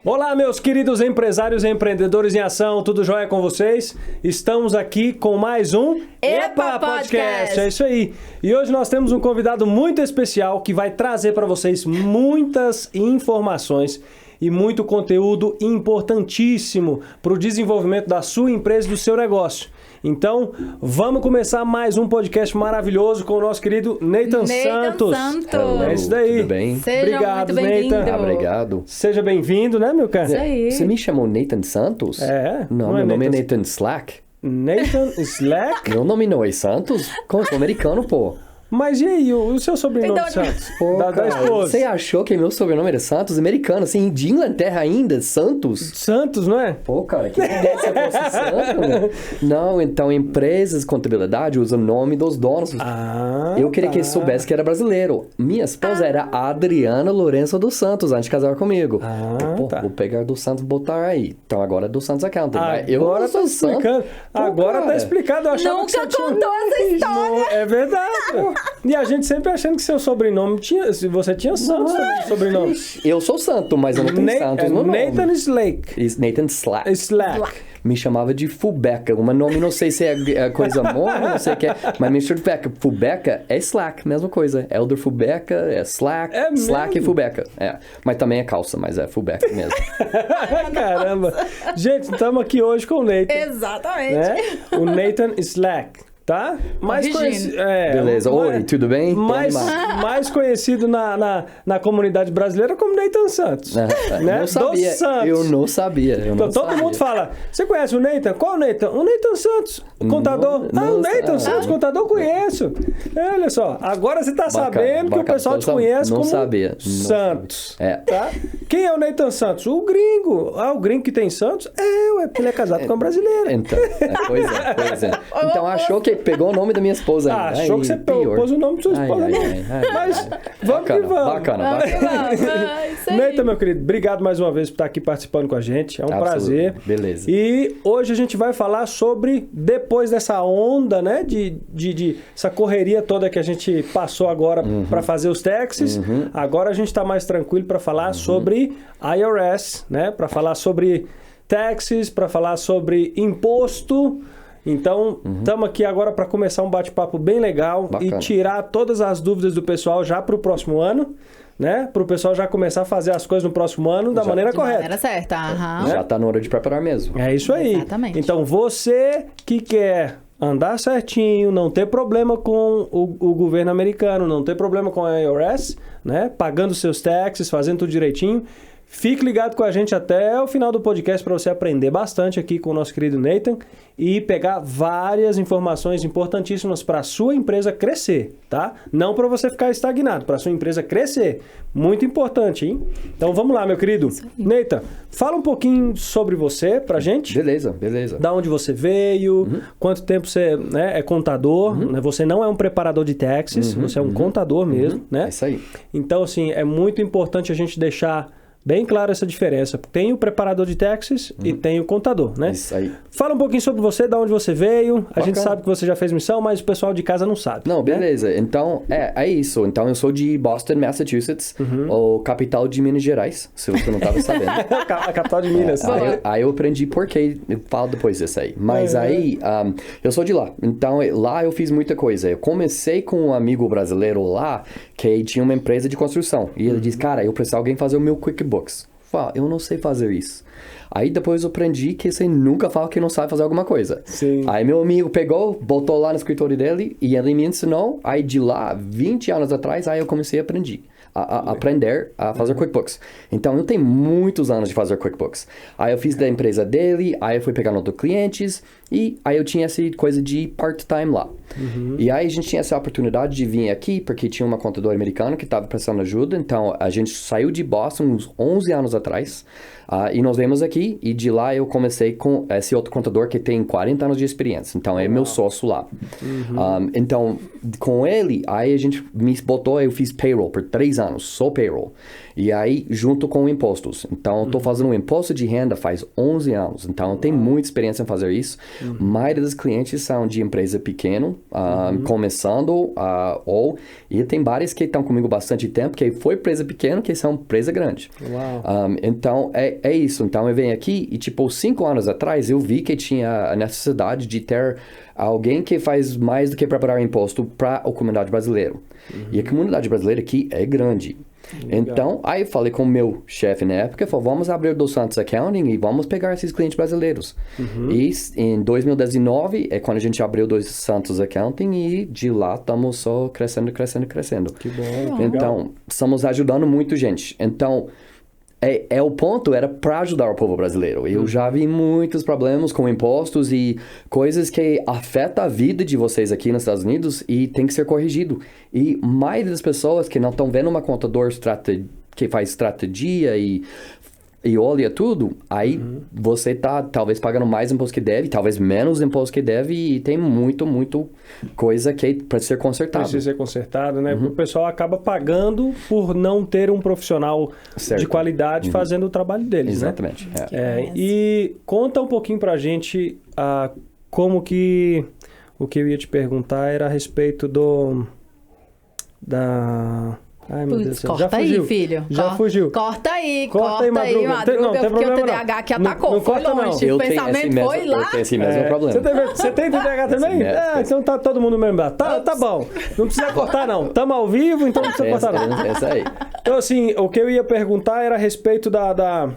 Olá, meus queridos empresários e empreendedores em ação, tudo jóia com vocês? Estamos aqui com mais um Epa Podcast. É isso aí. E hoje nós temos um convidado muito especial que vai trazer para vocês muitas informações e muito conteúdo importantíssimo para o desenvolvimento da sua empresa e do seu negócio. Então, vamos começar mais um podcast maravilhoso com o nosso querido Nathan Santos. Hello, É isso daí. Tudo bem? Seja Obrigado, muito bem-vindo. Nathan. Obrigado. Seja bem-vindo, né, meu cara? Isso aí. Você me chamou Nathan Santos? É. Não, meu nome é Nathan Slack. Nathan Slack? Meu nome não é Santos? Como eu sou americano, pô. Mas e aí, o seu sobrenome, Então, Santos? Pô, Da cara, esposa. você achou que meu sobrenome era Santos? Americano, assim, de Inglaterra ainda? Santos? Santos, não é? Pô, cara, que ideia se eu fosse Santos? Não, então empresas de contabilidade usam o nome dos donos. Ah, Eu queria tá. que ele soubesse que era brasileiro. Minha esposa era Adriana Lourenço dos Santos, antes de casar comigo. Ah, Pô, tá. vou pegar do Santos e botar aí. Então agora é do Santos Accounting. Mas Agora sou tá explicando. Pô, Agora tá cara. explicado. Eu achava que Nunca você tinha... contou essa história. É verdade. E a gente sempre achando que seu sobrenome tinha... Se você tinha Santos também, sobrenome. Eu sou santo, mas eu não tenho Santos no nome. Nathan Slake. Nathan Slack. Slack. Me chamava de Fubeca. O meu nome não sei se é coisa boa, não sei o que é. Mas Mr. Fubeca. Fubeca é Slack, mesma coisa. Elder Fubeca é Slack. É Slack mesmo? e Fubeca. É. Mas também é calça, mas é Fubeca mesmo. Caramba. Gente, estamos aqui hoje com o Nathan. Exatamente. Né? O Nathan Slack, tá? Mais Corrigindo. Beleza. Oi, mais- tudo bem? Tô Mais, animado. mais conhecido na comunidade brasileira como Nathan Santos. Né? Né? Não sabia. Dos Santos. Eu não sabia. Eu não Então, todo sabia. mundo fala, você conhece o Nathan? Qual o Nathan? O Nathan Santos, contador. Não, o Nathan não. Santos, contador, conheço. Olha só, agora você tá Bacana, sabendo que o bacana. pessoal te Não conhece não como sabia. Não Santos. sabia. É. Tá? Quem é o Nathan Santos? O gringo. Ah, o gringo que tem Santos? Ué, porque ele é casado com uma brasileira. Então, pois é. Então achou que pegou o nome da minha esposa Ah, ainda. achou Ai, que você pior. pôs o nome da sua esposa. Ai, não. ai, ai, Mas ai. vamos que vamos. Bacana. Isso aí. Nathan, meu querido, obrigado mais uma vez por estar aqui participando com a gente. É um Absolutely. prazer. Beleza. E hoje a gente vai falar sobre, depois dessa onda, né, de essa correria toda que a gente passou agora para fazer os taxes, agora a gente está mais tranquilo para falar sobre IRS, né, para falar sobre taxes, para falar sobre imposto. Então, estamos aqui agora para começar um bate-papo bem legal Bacana. e tirar todas as dúvidas do pessoal já para o próximo ano, né? Para o pessoal já começar a fazer as coisas no próximo ano da maneira De correta. maneira certa. Aham. Já tá na hora de preparar mesmo. É isso aí. Exatamente. Então, você que quer andar certinho, não ter problema com o governo americano, não ter problema com a IRS, né? Pagando seus taxes, fazendo tudo direitinho, fique ligado com a gente até o final do podcast para você aprender bastante aqui com o nosso querido Nathan e pegar várias informações importantíssimas para a sua empresa crescer, tá? Não para você ficar estagnado, para a sua empresa crescer. Muito importante, hein? Então vamos lá, meu querido. Nathan, fala um pouquinho sobre você pra gente. Beleza. Da onde você veio, quanto tempo você, né, é contador, né? Você não é um preparador de taxes, você é um contador mesmo, né? É isso aí. Então, assim, é muito importante a gente deixar bem clara essa diferença. Tem o preparador de taxes e tem o contador, né? Isso aí. Fala um pouquinho sobre você, da onde você veio. A gente Bacana. sabe que você já fez missão, mas o pessoal de casa não sabe. Não, né? beleza. Então, é isso. Então, eu sou de Boston, Massachusetts, o capital de Minas Gerais, se você não estava sabendo. A capital de Minas. Aí eu aprendi porque eu falo depois disso aí. Mas aí, eu sou de lá. Então, lá eu fiz muita coisa. Eu comecei com um amigo brasileiro lá que tinha uma empresa de construção. E ele disse, cara, eu preciso de alguém fazer o meu QuickBooks. Fala, eu não sei fazer isso. Aí depois eu aprendi que você nunca fala que não sabe fazer alguma coisa. Sim. Aí meu amigo pegou, botou lá no escritório dele e ele me ensinou. Aí de lá, 20 anos atrás, aí eu comecei a aprender a fazer QuickBooks. Então eu tenho muitos anos de fazer QuickBooks. Aí eu fiz da empresa dele, aí eu fui pegando outros clientes e aí eu tinha essa coisa de part-time lá. E aí a gente tinha essa oportunidade de vir aqui porque tinha uma contadora americana que estava prestando ajuda. Então a gente saiu de Boston uns 11 anos atrás. E nós viemos aqui e de lá eu comecei com esse outro contador que tem 40 anos de experiência. Então é meu sócio lá. Então com ele, aí a gente me botou, eu fiz payroll por 3 anos, só payroll. E aí, junto com impostos. Então, eu estou fazendo um imposto de renda faz 11 anos. Então, eu tenho muita experiência em fazer isso. A maioria dos clientes são de empresa pequena, começando, e tem várias que estão comigo bastante tempo, que foi empresa pequena, que são empresa grande. Uau. Então, é isso. Então, eu venho aqui e, tipo, 5 anos atrás, eu vi que tinha a necessidade de ter alguém que faz mais do que preparar imposto para a comunidade brasileira. E a comunidade brasileira aqui é grande. Então, aí eu falei com o meu chefe na época, falou, vamos abrir o Dos Santos Accounting e vamos pegar esses clientes brasileiros. E em 2019 é quando a gente abriu o Dos Santos Accounting e de lá estamos só crescendo. Que bom. Então, estamos ajudando muito gente. Então, o ponto era para ajudar o povo brasileiro. Eu já vi muitos problemas com impostos e coisas que afetam a vida de vocês aqui nos Estados Unidos e tem que ser corrigido. E a maioria das pessoas que não estão vendo uma contador que faz estratégia e olha tudo, aí você tá talvez pagando mais imposto que deve, talvez menos imposto que deve e tem muito coisa que precisa ser consertado. Precisa ser consertado, né? O pessoal acaba pagando por não ter um profissional de qualidade fazendo o trabalho deles, Exatamente. né? E conta um pouquinho pra gente como que... O que eu ia te perguntar era a respeito Ai, meu Deus do céu. Corta aí, filho. Fugiu. Corta aí, Madruga. Madruga, Não tem porque problema, o TDAH que atacou. Não foi corta, não. longe. O pensamento foi lá. Eu tenho esse mesmo problema. Você tem TDAH também? Então tá todo mundo mesmo. Tá bom. Não precisa cortar, não. Estamos ao vivo, então não precisa cortar, não. Essa aí. Então, assim, o que eu ia perguntar era a respeito da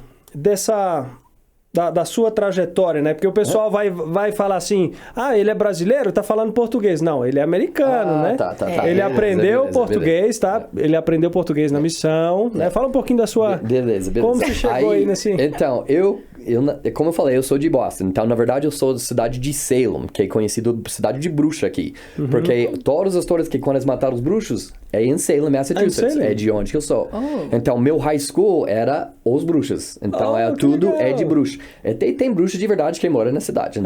sua trajetória, né? Porque o pessoal vai falar assim, ele é brasileiro, tá falando português. Não, ele é americano, né? Tá. Ele Beleza, aprendeu português, tá? Ele aprendeu português na missão, né? Fala um pouquinho da sua... Beleza. Como você chegou aí nesse... Então, como eu falei, eu sou de Boston. Então, na verdade, eu sou da cidade de Salem, que é conhecido cidade de bruxa aqui. Porque todas as histórias que quando eles mataram os bruxos é em Salem, Massachusetts. É de onde que eu sou. Então, meu high school era os bruxas. Então, tudo legal. é de bruxa. Tem bruxa de verdade que mora na cidade.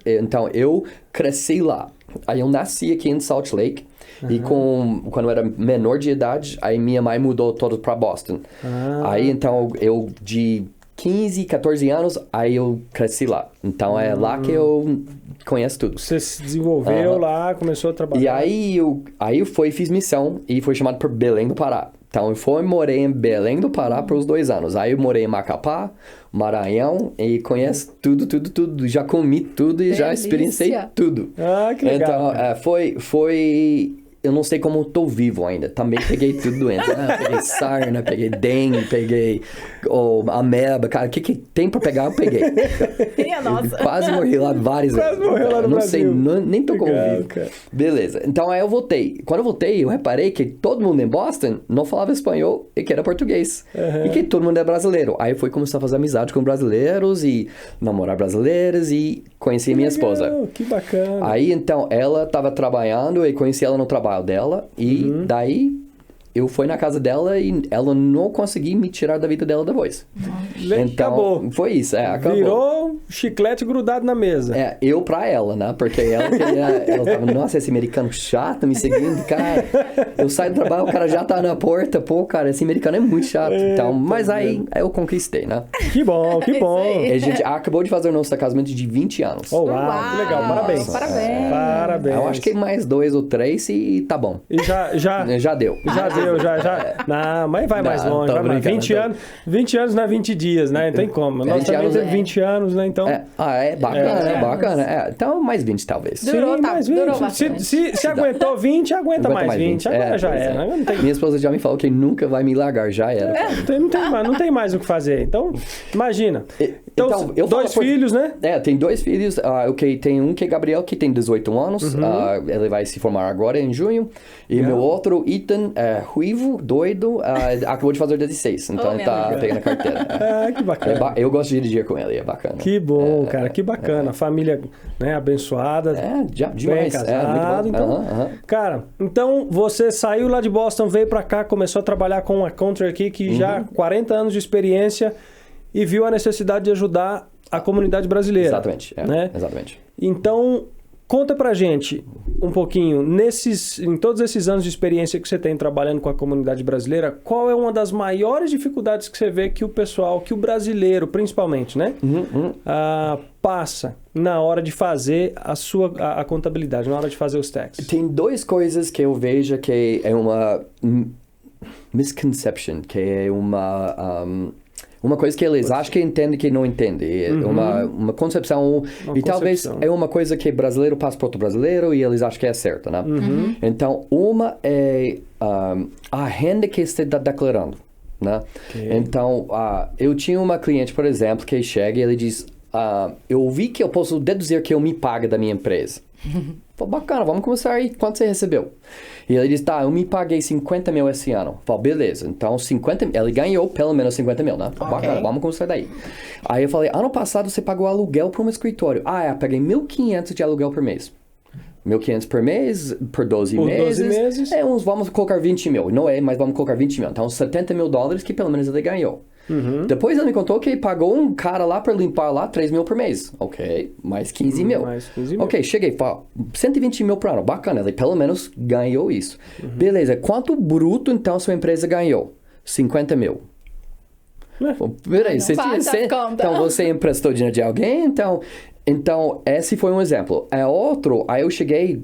Então, eu cresci lá. Aí eu nasci aqui em Salt Lake. E quando eu era menor de idade, aí minha mãe mudou todo para Boston. Aí, então, eu de 15, 14 anos, aí eu cresci lá. Então, é lá que eu conheço tudo. Você se desenvolveu lá, começou a trabalhar. E aí eu fiz missão e fui chamado para Belém do Pará. Então, eu morei em Belém do Pará por uns 2 anos. Aí eu morei em Macapá, Maranhão e conheço tudo. Já comi tudo e já experienciei tudo. Que legal. Então, foi... Eu não sei como eu tô vivo ainda. Também peguei tudo doente. Peguei sarna, peguei dengue, peguei ameba. Cara, o que tem pra pegar, eu peguei. Nossa. Quase morri lá várias vezes. Quase morreu lá no Brasil. Não sei, nem tô como vivo. Cara. Beleza. Então, aí eu voltei. Quando eu voltei, eu reparei que todo mundo em Boston não falava espanhol e que era português. E que todo mundo é brasileiro. Aí eu fui começar a fazer amizade com brasileiros e namorar brasileiras e conheci minha esposa. Que bacana. Aí, então, ela tava trabalhando e conheci ela no trabalho dela e daí eu fui na casa dela e ela não conseguia me tirar da vida dela depois. Então, acabou. Foi isso, acabou. Virou chiclete grudado na mesa. Eu pra ela, né? Porque ela tava, nossa, esse americano chato me seguindo, cara. Eu saio do trabalho, o cara já tá na porta, pô, cara, esse americano é muito chato. Então, mas aí eu conquistei, né? Que bom. A gente acabou de fazer o nosso casamento de 20 anos. Uau, que legal, parabéns. Parabéns. Eu acho que mais 2 ou 3 e tá bom. E Já deu. Não, mas vai mais longe. Tô Vai mais. 20 anos não é 20 dias, né? Não tem como. Nós também temos 20 anos, né? Então... bacana. Então, mais 20 talvez. Durou, mais 20. durou bastante. Se aguentou 20, aguenta mais 20. Agora já era. Né? Minha esposa já me falou que nunca vai me largar, já era. Não tem mais o que fazer. Então, imagina. Então, eu 2 filhos, né? Tem 2 filhos. Tem um que é Gabriel, que tem 18 anos. Ele vai se formar agora em junho. E meu outro, Ethan, ruivo, doido, acabou de fazer 16. Então ele tá pegando a carteira. Que bacana. Eu gosto de dirigir com ele, é bacana. Que bom, cara, que bacana. Família, né, abençoada. Demais. Bem casado. Então, cara, então você saiu lá de Boston, veio pra cá, começou a trabalhar com uma country aqui que já 40 anos de experiência e viu a necessidade de ajudar a comunidade brasileira. Exatamente. Né? Exatamente. Então, Conta pra gente um pouquinho, em todos esses anos de experiência que você tem trabalhando com a comunidade brasileira, qual é uma das maiores dificuldades que você vê que o pessoal, que o brasileiro principalmente, né? Passa na hora de fazer a contabilidade, na hora de fazer os taxes? Tem duas coisas que eu vejo que é uma misconception, que é uma coisa que eles acham que entendem que não entendem. É uma concepção. Uma e talvez concepção. é uma coisa que brasileiro passa para outro brasileiro e eles acham que é certo, né? Então, uma é a renda que você está declarando, né? Ok. Então, eu tinha uma cliente, por exemplo, que chega e ele diz, eu vi que eu posso deduzir que eu me pago da minha empresa. Falei, bacana, vamos começar aí. Quanto você recebeu? E ele disse, eu me paguei 50 mil esse ano. Falei, beleza, então 50 mil. Ele ganhou pelo menos 50 mil, né? Okay. Bacana, vamos começar daí. Aí eu falei, ano passado você pagou aluguel para um escritório. Eu paguei 1.500 de aluguel por mês. 1.500 por mês, por 12 Por meses. 12 meses. Vamos colocar 20 mil. Não é, mas vamos colocar 20 mil. Então, 70 mil dólares que pelo menos ele ganhou. Depois ele me contou que pagou um cara lá para limpar lá 3 mil por mês. Ok, mais 15 mil. Mais 15 mil. Ok, cheguei, fala, 120 mil por ano. Bacana, ele pelo menos ganhou isso. Beleza, quanto bruto então sua empresa ganhou? 50 mil. Peraí, Faz as contas. então você emprestou dinheiro de alguém? Então, esse foi um exemplo. Outro, aí eu cheguei,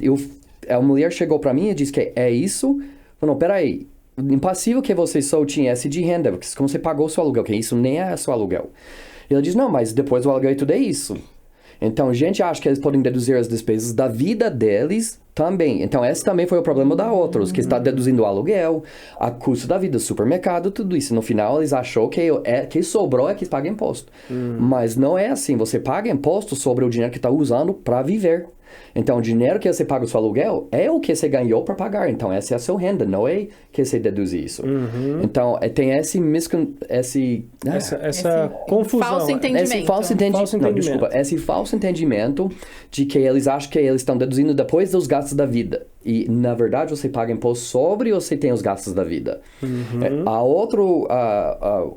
a mulher chegou para mim e disse que é isso. Não, peraí. Impossível que você só tinha esse de renda, porque como você pagou o seu aluguel, que isso nem é seu aluguel. E ele diz, não, mas depois do aluguel tudo é isso. Então, a gente acha que eles podem deduzir as despesas da vida deles também. Então, esse também foi o problema da outros, que está deduzindo o aluguel, a custo da vida, supermercado, tudo isso. No final, eles achou que sobrou é que paga imposto. Mas não é assim. Você paga imposto sobre o dinheiro que está usando para viver. Então, o dinheiro que você paga o seu aluguel é o que você ganhou para pagar. Então, essa é a sua renda, não é que você deduz isso. Então, tem essa confusão. Falso entendimento. Esse falso entendimento. Não, desculpa. Esse falso entendimento de que eles acham que eles estão deduzindo depois dos gastos da vida. E, na verdade, você paga imposto sobre ou você tem os gastos da vida. Outro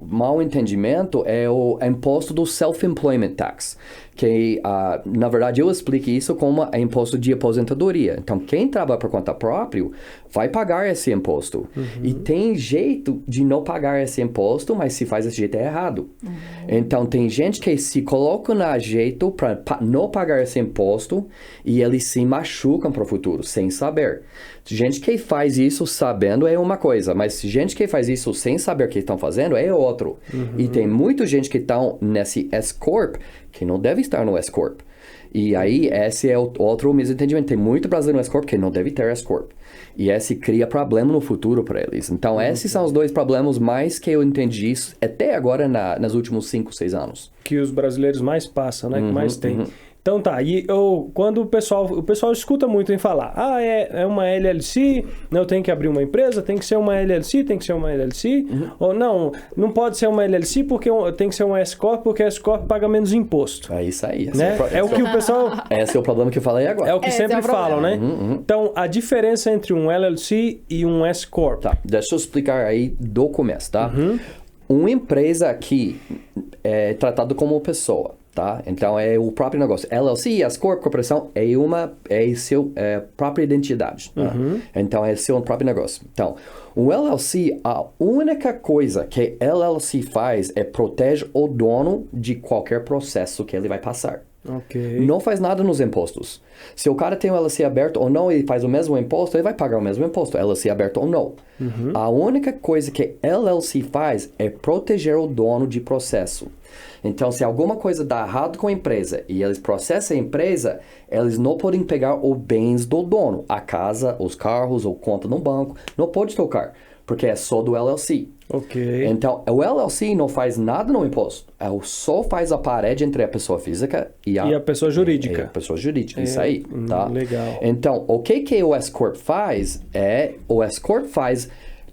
mau entendimento é o imposto do self-employment tax. Que, na verdade, eu explico isso como imposto de aposentadoria. Então, quem trabalha por conta própria vai pagar esse imposto. E tem jeito de não pagar esse imposto, mas se faz esse jeito é errado. Então, tem gente que se coloca no jeito para não pagar esse imposto e eles se machucam para o futuro, sem saber. Gente que faz isso sabendo é uma coisa, mas gente que faz isso sem saber o que estão fazendo é outro. E tem muita gente que estão nesse S-Corp que não deve estar no S-Corp. E aí, esse é outro desentendimento. Tem muito brasileiro no S-Corp que não deve ter S-Corp. E esse cria problema no futuro para eles. Então, esses são os dois problemas mais que eu entendi até agora nos últimos 5, 6 anos. Que os brasileiros mais passam, né? Que mais tem. Então tá, quando o pessoal escuta muito em falar, é uma LLC, eu tenho que abrir uma empresa, tem que ser uma LLC, tem que ser uma LLC, ou não pode ser uma LLC porque tem que ser uma S-Corp, porque a S-Corp paga menos imposto. É isso aí. Né? É o que o pessoal... Esse é o problema que eu falei agora. É o que sempre falam, né? Então, a diferença entre um LLC e um S-Corp. Tá, deixa eu explicar aí do começo, tá? Uma empresa aqui é tratada como pessoa. Tá? Então, é o próprio negócio. LLC, S-Corp, corporação, é seu própria identidade. Tá? Então, é seu próprio negócio. Então, o LLC, a única coisa que LLC faz é protege o dono de qualquer processo que ele vai passar. Ok. Não faz nada nos impostos. Se o cara tem o LLC aberto ou não, ele faz o mesmo imposto, ele vai pagar o mesmo imposto, LLC aberto ou não. A única coisa que LLC faz é proteger o dono de processo. Então, se alguma coisa dá errado com a empresa e eles processam a empresa, eles não podem pegar os bens do dono, a casa, os carros ou conta no banco, não pode tocar, porque é só do LLC. Ok. Então, o LLC não faz nada no imposto. Só faz a parede entre a pessoa física e a pessoa jurídica. A pessoa jurídica, isso aí, tá? Legal. Então, o que o S-Corp faz o S-Corp faz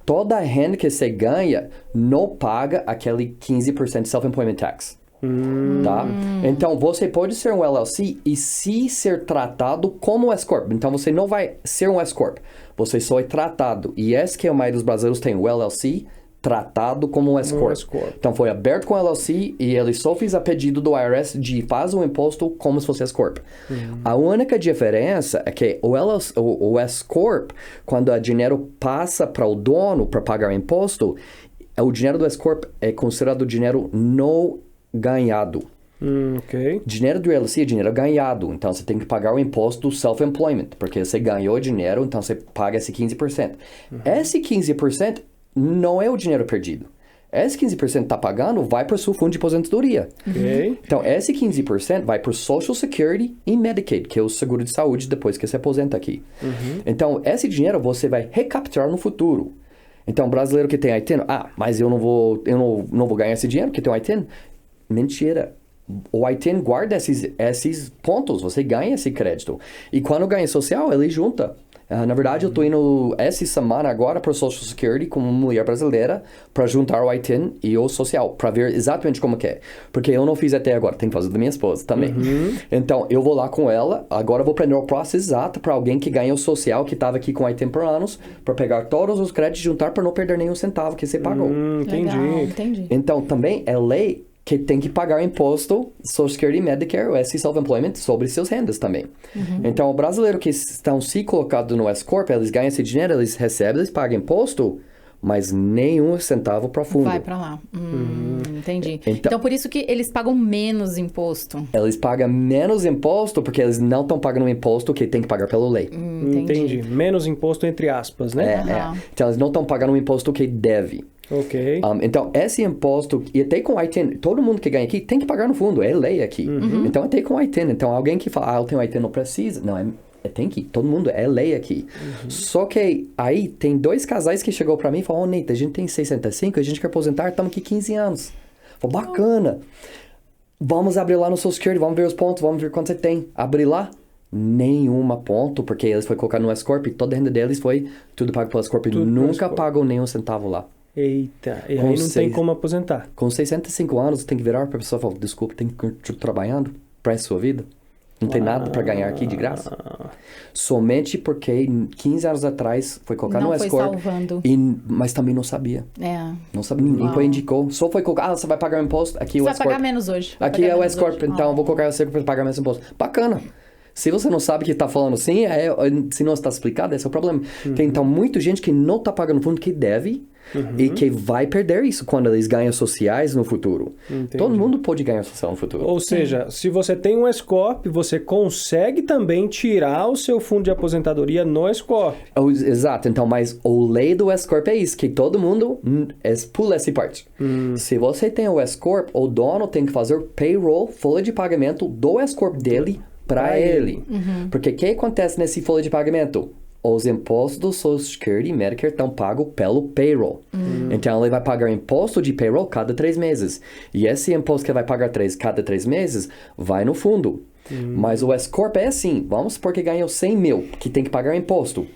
toda a renda que você ganha não paga aquele 15% de self-employment tax. Tá? Então, você pode ser um LLC e se ser tratado como S-Corp. Então, você não vai ser um S-Corp. Você só é tratado. E esse que a maioria dos brasileiros tem o LLC tratado como um S-Corp. S-Corp. Então, foi aberto com LLC e ele só fez a pedido do IRS de faz o imposto como se fosse S-Corp. A única diferença é que o S-Corp, quando o dinheiro passa para o dono para pagar imposto, o dinheiro do S-Corp é considerado dinheiro não ganhado. Ok. Dinheiro do LLC é dinheiro ganhado, então você tem que pagar o imposto do self-employment, porque você ganhou dinheiro, então você paga esse 15%. Esse 15% não é o dinheiro perdido. Esse 15% tá pagando vai para o seu fundo de aposentadoria. Ok. Então, esse 15% vai para o Social Security e Medicaid, que é o seguro de saúde depois que você aposenta aqui. Então, esse dinheiro você vai recapturar no futuro. Então, o brasileiro que tem ITIN, mas eu não vou ganhar esse dinheiro porque tem um ITIN. Mentira. O ITIN guarda esses pontos, você ganha esse crédito. E quando ganha social, ele junta. Na verdade, eu estou indo essa semana agora para o Social Security como mulher brasileira para juntar o ITIN e o social, para ver exatamente como que é. Porque eu não fiz até agora, tenho que fazer da minha esposa também. Então, eu vou lá com ela, agora eu vou aprender o processo exato para alguém que ganha o social, que estava aqui com o ITIN por anos, para pegar todos os créditos e juntar para não perder nenhum centavo que você pagou. Entendi. Legal, entendi. Então, também é lei que tem que pagar imposto, Social Security, Medicare, ou esse self-employment sobre seus rendas também. Então, o brasileiro que estão se colocando no S-Corp, eles ganham esse dinheiro, eles recebem, eles pagam imposto, mas nenhum centavo para fundo. Vai para lá. Entendi. Então, por isso que eles pagam menos imposto. Eles pagam menos imposto porque eles não estão pagando o imposto que tem que pagar pela lei. Entendi. Menos imposto entre aspas, né? Então, eles não estão pagando o imposto que deve. Ok. Então, esse imposto, e até com o ITIN, todo mundo que ganha aqui tem que pagar no fundo, é lei aqui. Então, até com o ITIN. Então, alguém que fala, eu tenho ITIN, não precisa. Não, tem que, todo mundo, é lei aqui. Só que aí, tem 2 casais que chegou pra mim e falaram, Neita, a gente tem 65, a gente quer aposentar, estamos aqui 15 anos. Falei, bacana. Vamos abrir lá no Social Security, vamos ver os pontos, vamos ver quanto você tem. Abrir lá, nenhuma ponto, porque eles foram colocar no S-Corp e toda a renda deles foi tudo pago pelo S-Corp. Nunca pagou nenhum centavo lá. Eita, e aí não tem como aposentar. Com 65 anos, você tem que virar para a pessoa e falar, desculpa, tem que continuar trabalhando para a sua vida. Não tem nada para ganhar aqui de graça. Somente porque 15 anos atrás foi colocar no S-Corp. Mas também não sabia. Não sabia, ninguém indicou. Só foi colocar, você vai pagar o imposto, aqui é o S-Corp. Você vai pagar menos hoje. Aqui é o S-Corp, então eu vou colocar você para pagar menos imposto. Bacana. Se você não sabe que está falando assim, se não está explicado, esse é o problema. Tem, então, muita gente que não está pagando fundo que deve e que vai perder isso quando eles ganham sociais no futuro. Entendi. Todo mundo pode ganhar social no futuro. Ou seja, se você tem um S-Corp, você consegue também tirar o seu fundo de aposentadoria no S-Corp. Exato. Então, mas a lei do S-Corp é isso, que todo mundo pula essa parte. Se você tem o S-Corp, o dono tem que fazer payroll, folha de pagamento do S-Corp dele para ele. Porque o que acontece nesse folha de pagamento? Os impostos do Social Security e Medicare estão pagos pelo payroll. Então, ele vai pagar imposto de payroll cada 3 meses. E esse imposto que ele vai pagar cada 3 meses vai no fundo. Mas o S-Corp é assim. Vamos supor que ganhou 100 mil, que tem que pagar imposto.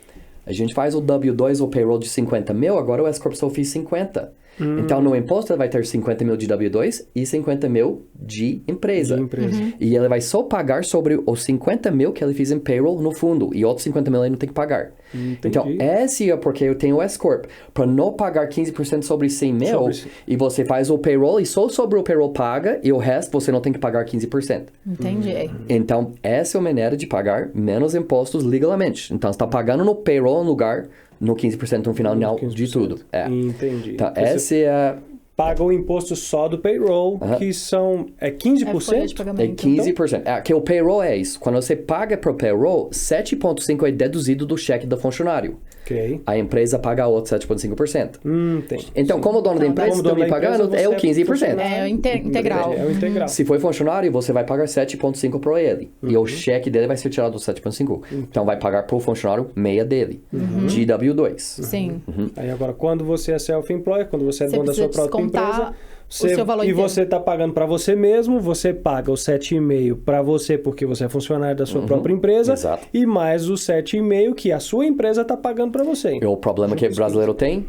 A gente faz o W2 ou payroll de 50 mil, agora o S-Corp só fez 50. Então, no imposto, ele vai ter 50 mil de W2 e 50 mil de empresa. E ele vai só pagar sobre os 50 mil que ele fez em payroll no fundo. E outros 50 mil ele não tem que pagar. Então, esse é porque eu tenho o S-Corp. Para não pagar 15% sobre 100 mil, e você faz o payroll e só sobre o payroll paga, e o resto você não tem que pagar 15%. Entendi. Então, essa é a maneira de pagar menos impostos legalmente. Então, você está pagando no payroll no lugar no 15% no final 15%. De tudo. Entendi. Então, essa é a... Paga o imposto só do payroll, que são... É 15%? É 15%. Então? Que o payroll é isso. Quando você paga pro payroll, 7,5% é deduzido do cheque do funcionário. Ok. A empresa paga outro 7,5%. Entendi. Então, como o dono da empresa está me pagando, é o 15%. É o integral. É o integral. Se for funcionário, você vai pagar 7,5% para ele. E o cheque dele vai ser tirado do 7,5%. Então, vai pagar pro funcionário meia dele. De W2. Sim. Aí agora, quando você é self-employed, quando você é dono da sua própria empresa... o seu valor inteiro. Você está pagando para você mesmo, você paga os 7,5% para você porque você é funcionário da sua própria empresa. Exato. E mais os 7,5% que a sua empresa está pagando para você. E o problema que o brasileiro tem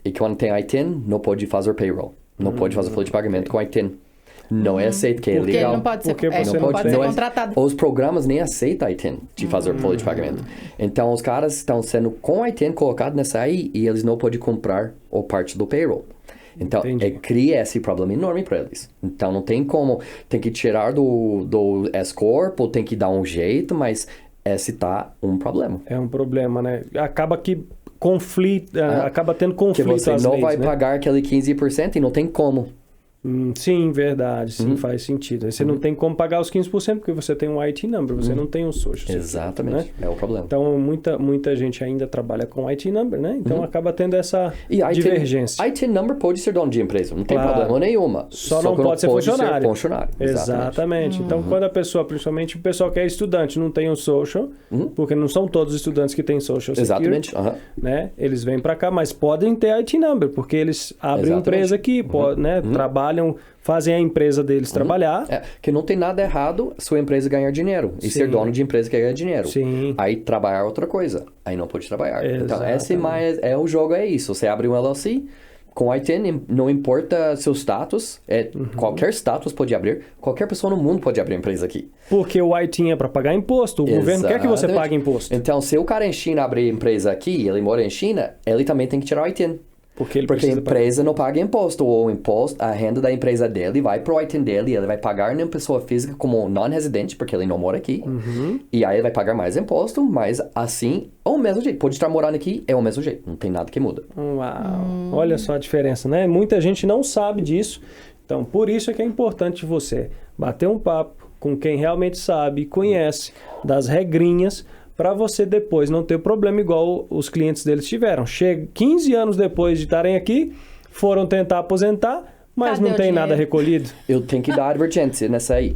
é que quando tem ITIN, não pode fazer payroll. Não pode fazer folha de pagamento com ITIN. Não é aceito, que é porque legal. Não pode ser, porque você não pode ser contratado. Os programas nem aceitam ITIN de fazer folha de pagamento. Então, os caras estão sendo com ITIN colocado nessa aí e eles não podem comprar o parte do payroll. Então, Entendi. cria esse problema enorme para eles. Então, não tem como, tem que tirar do S-Corp, ou tem que dar um jeito, mas esse tá um problema. É um problema, né? Acaba que acaba tendo conflito Que você às não leis, vai né? pagar aquele 15% e não tem como. Sim, verdade. Sim, faz sentido. Aí você não tem como pagar os 15% porque você tem um IT number, você não tem um social. Exatamente, né? é o problema. Então, muita gente ainda trabalha com IT number, né? Então, acaba tendo essa divergência. IT number pode ser dono de empresa, não tem Claro. problema nenhuma. Só não pode ser funcionário. Funcionário. Exatamente. Então, quando a pessoa, principalmente o pessoal que é estudante, não tem um social, porque não são todos os estudantes que têm social security, Exatamente. né? Eles vêm para cá, mas podem ter IT number, porque eles abrem empresa aqui, né? Trabalham, fazem a empresa deles trabalhar. Que não tem nada errado sua empresa ganhar dinheiro e ser dono de empresa que ganha dinheiro. Sim. Aí trabalhar é outra coisa. Aí não pode trabalhar. Então, Exatamente. o jogo é isso. Você abre um LLC, com IT, não importa seu status, qualquer status pode abrir, qualquer pessoa no mundo pode abrir empresa aqui. Porque o IT é para pagar imposto, o governo quer que você pague imposto. Então, se o cara em China abrir empresa aqui, ele mora em China, ele também tem que tirar o IT. Porque a empresa não paga imposto, ou o imposto, a renda da empresa dele vai pro IT dele, ele vai pagar uma pessoa física como non-residente, porque ele não mora aqui, e aí ele vai pagar mais imposto, mas assim, é o mesmo jeito. Pode estar morando aqui, é o mesmo jeito, não tem nada que muda. Uau, olha só a diferença, né? Muita gente não sabe disso, então por isso é que é importante você bater um papo com quem realmente sabe e conhece das regrinhas, para você depois não ter problema igual os clientes deles tiveram. 15 anos depois de estarem aqui, foram tentar aposentar, mas Cadê não o tem dinheiro? nada recolhido. Eu tenho que dar advertência nessa aí.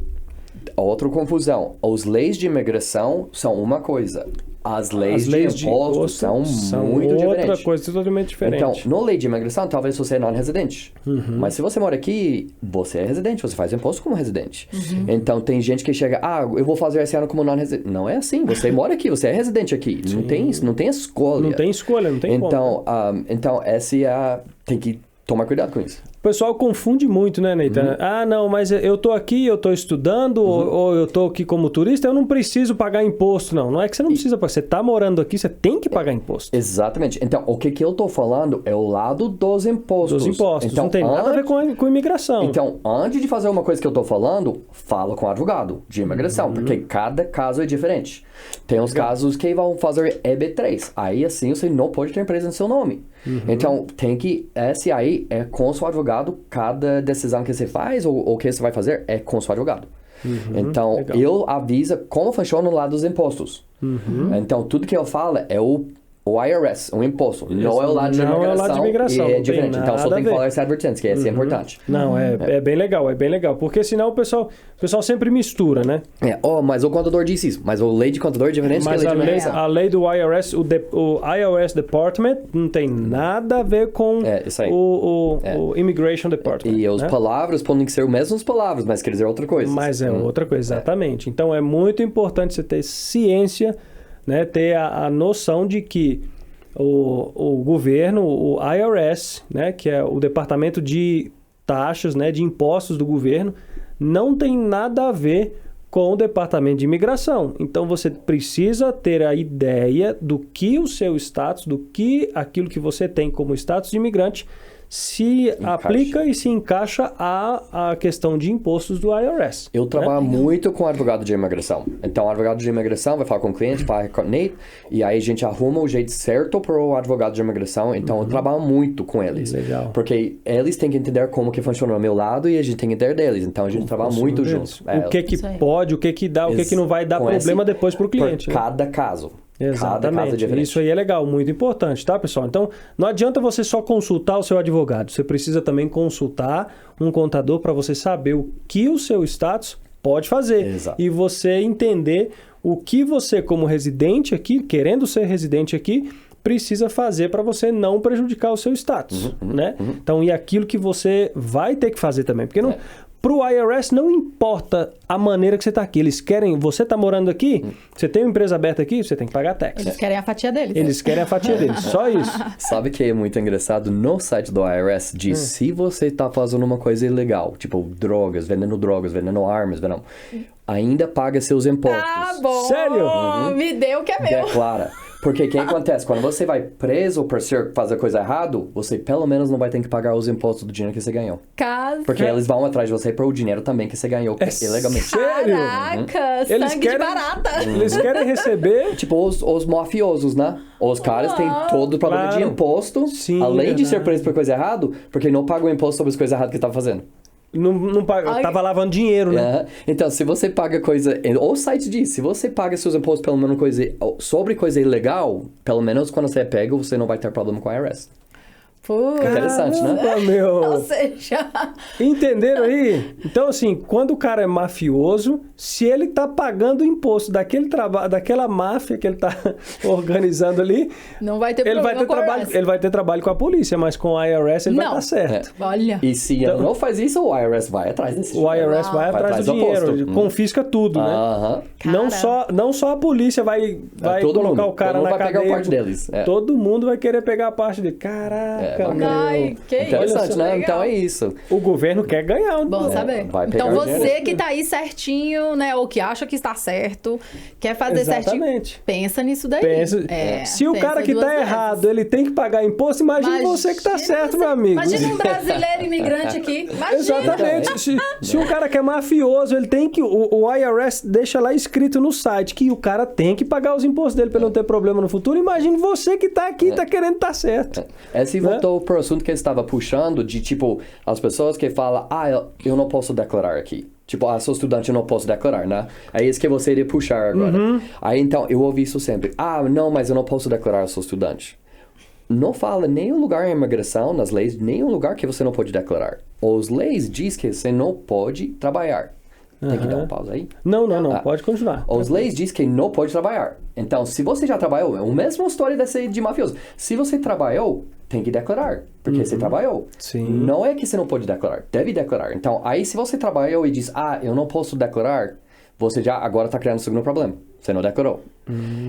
Outra confusão. As leis de imigração são uma coisa. As leis de imposto são muito diferentes. Outra coisa totalmente diferente. Então, na lei de imigração, talvez você é não-residente. Mas se você mora aqui, você é residente, você faz imposto como residente. Então, tem gente que chega, eu vou fazer esse ano como não-residente. Não é assim, você mora aqui, você é residente aqui. Não tem escolha. Não tem escolha, não tem como. Então, essa é tem que tomar cuidado com isso. O pessoal confunde muito, né, Nathan? Não, mas eu tô aqui, eu tô estudando, ou eu tô aqui como turista, eu não preciso pagar imposto, não. Não é que você não precisa, você tá morando aqui, você tem que pagar imposto. Exatamente. Então, o que eu tô falando é o lado dos impostos. Dos impostos. Então, não tem nada a ver com imigração. Então, antes de fazer uma coisa que eu tô falando, fala com o advogado de imigração, porque cada caso é diferente. Tem uns casos que vão fazer EB3. Aí, assim, você não pode ter empresa no seu nome. Então, esse aí é com o seu advogado, cada decisão que você faz ou o que você vai fazer é com o seu advogado. Então, legal. eu aviso como funciona o lado dos impostos. Então, tudo que eu falo é o IRS, o imposto. Não é o lado de imigração. Não é o lado de imigração, E é não tem diferente. Então, só nada tem que a ver. falar essa advertência, que essa é importante. Não, é bem legal, é bem legal. Porque senão o pessoal sempre mistura, né? Mas o contador disse isso. Mas a lei de contador é diferente Mas que a lei de imigração. a lei do IRS, o IRS Department não tem nada a ver com isso aí. o Immigration Department. E as né? palavras podem ser as mesmas palavras, mas quer dizer outra coisa. Mas é outra coisa, exatamente. Então é muito importante você ter ciência, né? Ter a noção de que o governo, o IRS, né? Que é o Departamento de Taxas, né? De Impostos do governo, não tem nada a ver com o Departamento de Imigração. Então você precisa ter a ideia do que o seu status, do que aquilo que você tem como status de imigrante se aplica e se encaixa à questão de impostos do IRS. Eu trabalho muito com advogado de imigração. Então, o advogado de imigração vai falar com o cliente, fala com o Nate, e aí a gente arruma o jeito certo para o advogado de imigração. Então, eu trabalho muito com eles. Legal. Porque eles têm que entender como que funciona o meu lado e a gente tem que entender deles. Então, a gente trabalha muito juntos. O que pode, o que dá, o que não vai dar problema depois para o cliente. Por cada caso. Exatamente. Isso aí é legal, muito importante, tá, pessoal? Então, não adianta você só consultar o seu advogado. Você precisa também consultar um contador para você saber o que o seu status pode fazer. Exato. E você entender o que você, como residente aqui, querendo ser residente aqui, precisa fazer para você não prejudicar o seu status, né? Então, e aquilo que você vai ter que fazer também. Porque não... Para o IRS não importa a maneira que você está aqui. Eles querem... Você está morando aqui, você tem uma empresa aberta aqui, você tem que pagar tax. Eles querem a fatia deles. Eles querem a fatia deles, só isso. Sabe que é muito engraçado? No site do IRS diz se você está fazendo uma coisa ilegal, tipo drogas, vendendo armas, ainda paga seus impostos. Tá bom. Sério? Me dê o que é meu. Declara. Porque o que acontece? Quando você vai preso por fazer coisa errada, você pelo menos não vai ter que pagar os impostos do dinheiro que você ganhou. Porque eles vão atrás de você para o dinheiro também que você ganhou ilegalmente. Sério? Caraca, sangue de barata. Eles querem receber... Tipo os mafiosos, né? Os caras têm todo o problema de imposto, Sim, além de ser preso por coisa errada, porque não pagam imposto sobre as coisas erradas que estavam fazendo. Não paga, tava lavando dinheiro, né? Então, se você paga coisa... O site diz, se você paga seus impostos pelo menos sobre coisa ilegal, pelo menos quando você é pego, você não vai ter problema com a IRS. Interessante, né? Meu. Ou seja... Entenderam aí? Então, assim, quando o cara é mafioso, se ele tá pagando imposto daquela máfia que ele tá organizando ali... Não vai ter problema com a IRS. Ele vai ter trabalho com a polícia, mas com a IRS ele vai estar certo. Olha. E se ele não faz isso, o IRS vai atrás desse dinheiro. O IRS vai atrás do dinheiro, confisca tudo, né? Não só a polícia vai colocar o cara na cadeia. Vai pegar a parte deles. Todo mundo vai querer pegar a parte dele. Caraca. Ai, que interessante, né? Então é isso. O governo quer ganhar. Bom saber. Então você que tá aí certinho, né? Ou que acha que está certo, quer fazer certinho. Pensa nisso daí. Se o cara que tá errado, ele tem que pagar imposto, imagina você que tá certo, meu amigo. Imagina um brasileiro imigrante aqui. Imagina. Exatamente. Se o cara que é mafioso, ele tem que... O IRS deixa lá escrito no site que o cara tem que pagar os impostos dele pra não ter problema no futuro. Imagine você que tá aqui e tá querendo estar certo. Esse voltou pro assunto que eu estava puxando, de tipo, as pessoas que falam, eu não posso declarar aqui. Tipo, sou estudante, eu não posso declarar, né? É isso que você iria puxar agora. Aí, então, eu ouvi isso sempre. Não, mas eu não posso declarar, eu sou estudante. Não fala nenhum lugar em imigração, nas leis, nenhum lugar que você não pode declarar. As leis diz que você não pode trabalhar. Tem que dar uma pausa aí? Não, pode continuar. As leis diz que não pode trabalhar. Então, se você já trabalhou, é a mesma história de mafioso. Se você trabalhou, tem que declarar, porque você trabalhou. Sim. Não é que você não pode declarar, deve declarar. Então, aí se você trabalhou e diz, eu não posso declarar, você já agora está criando um segundo problema. Você não declarou.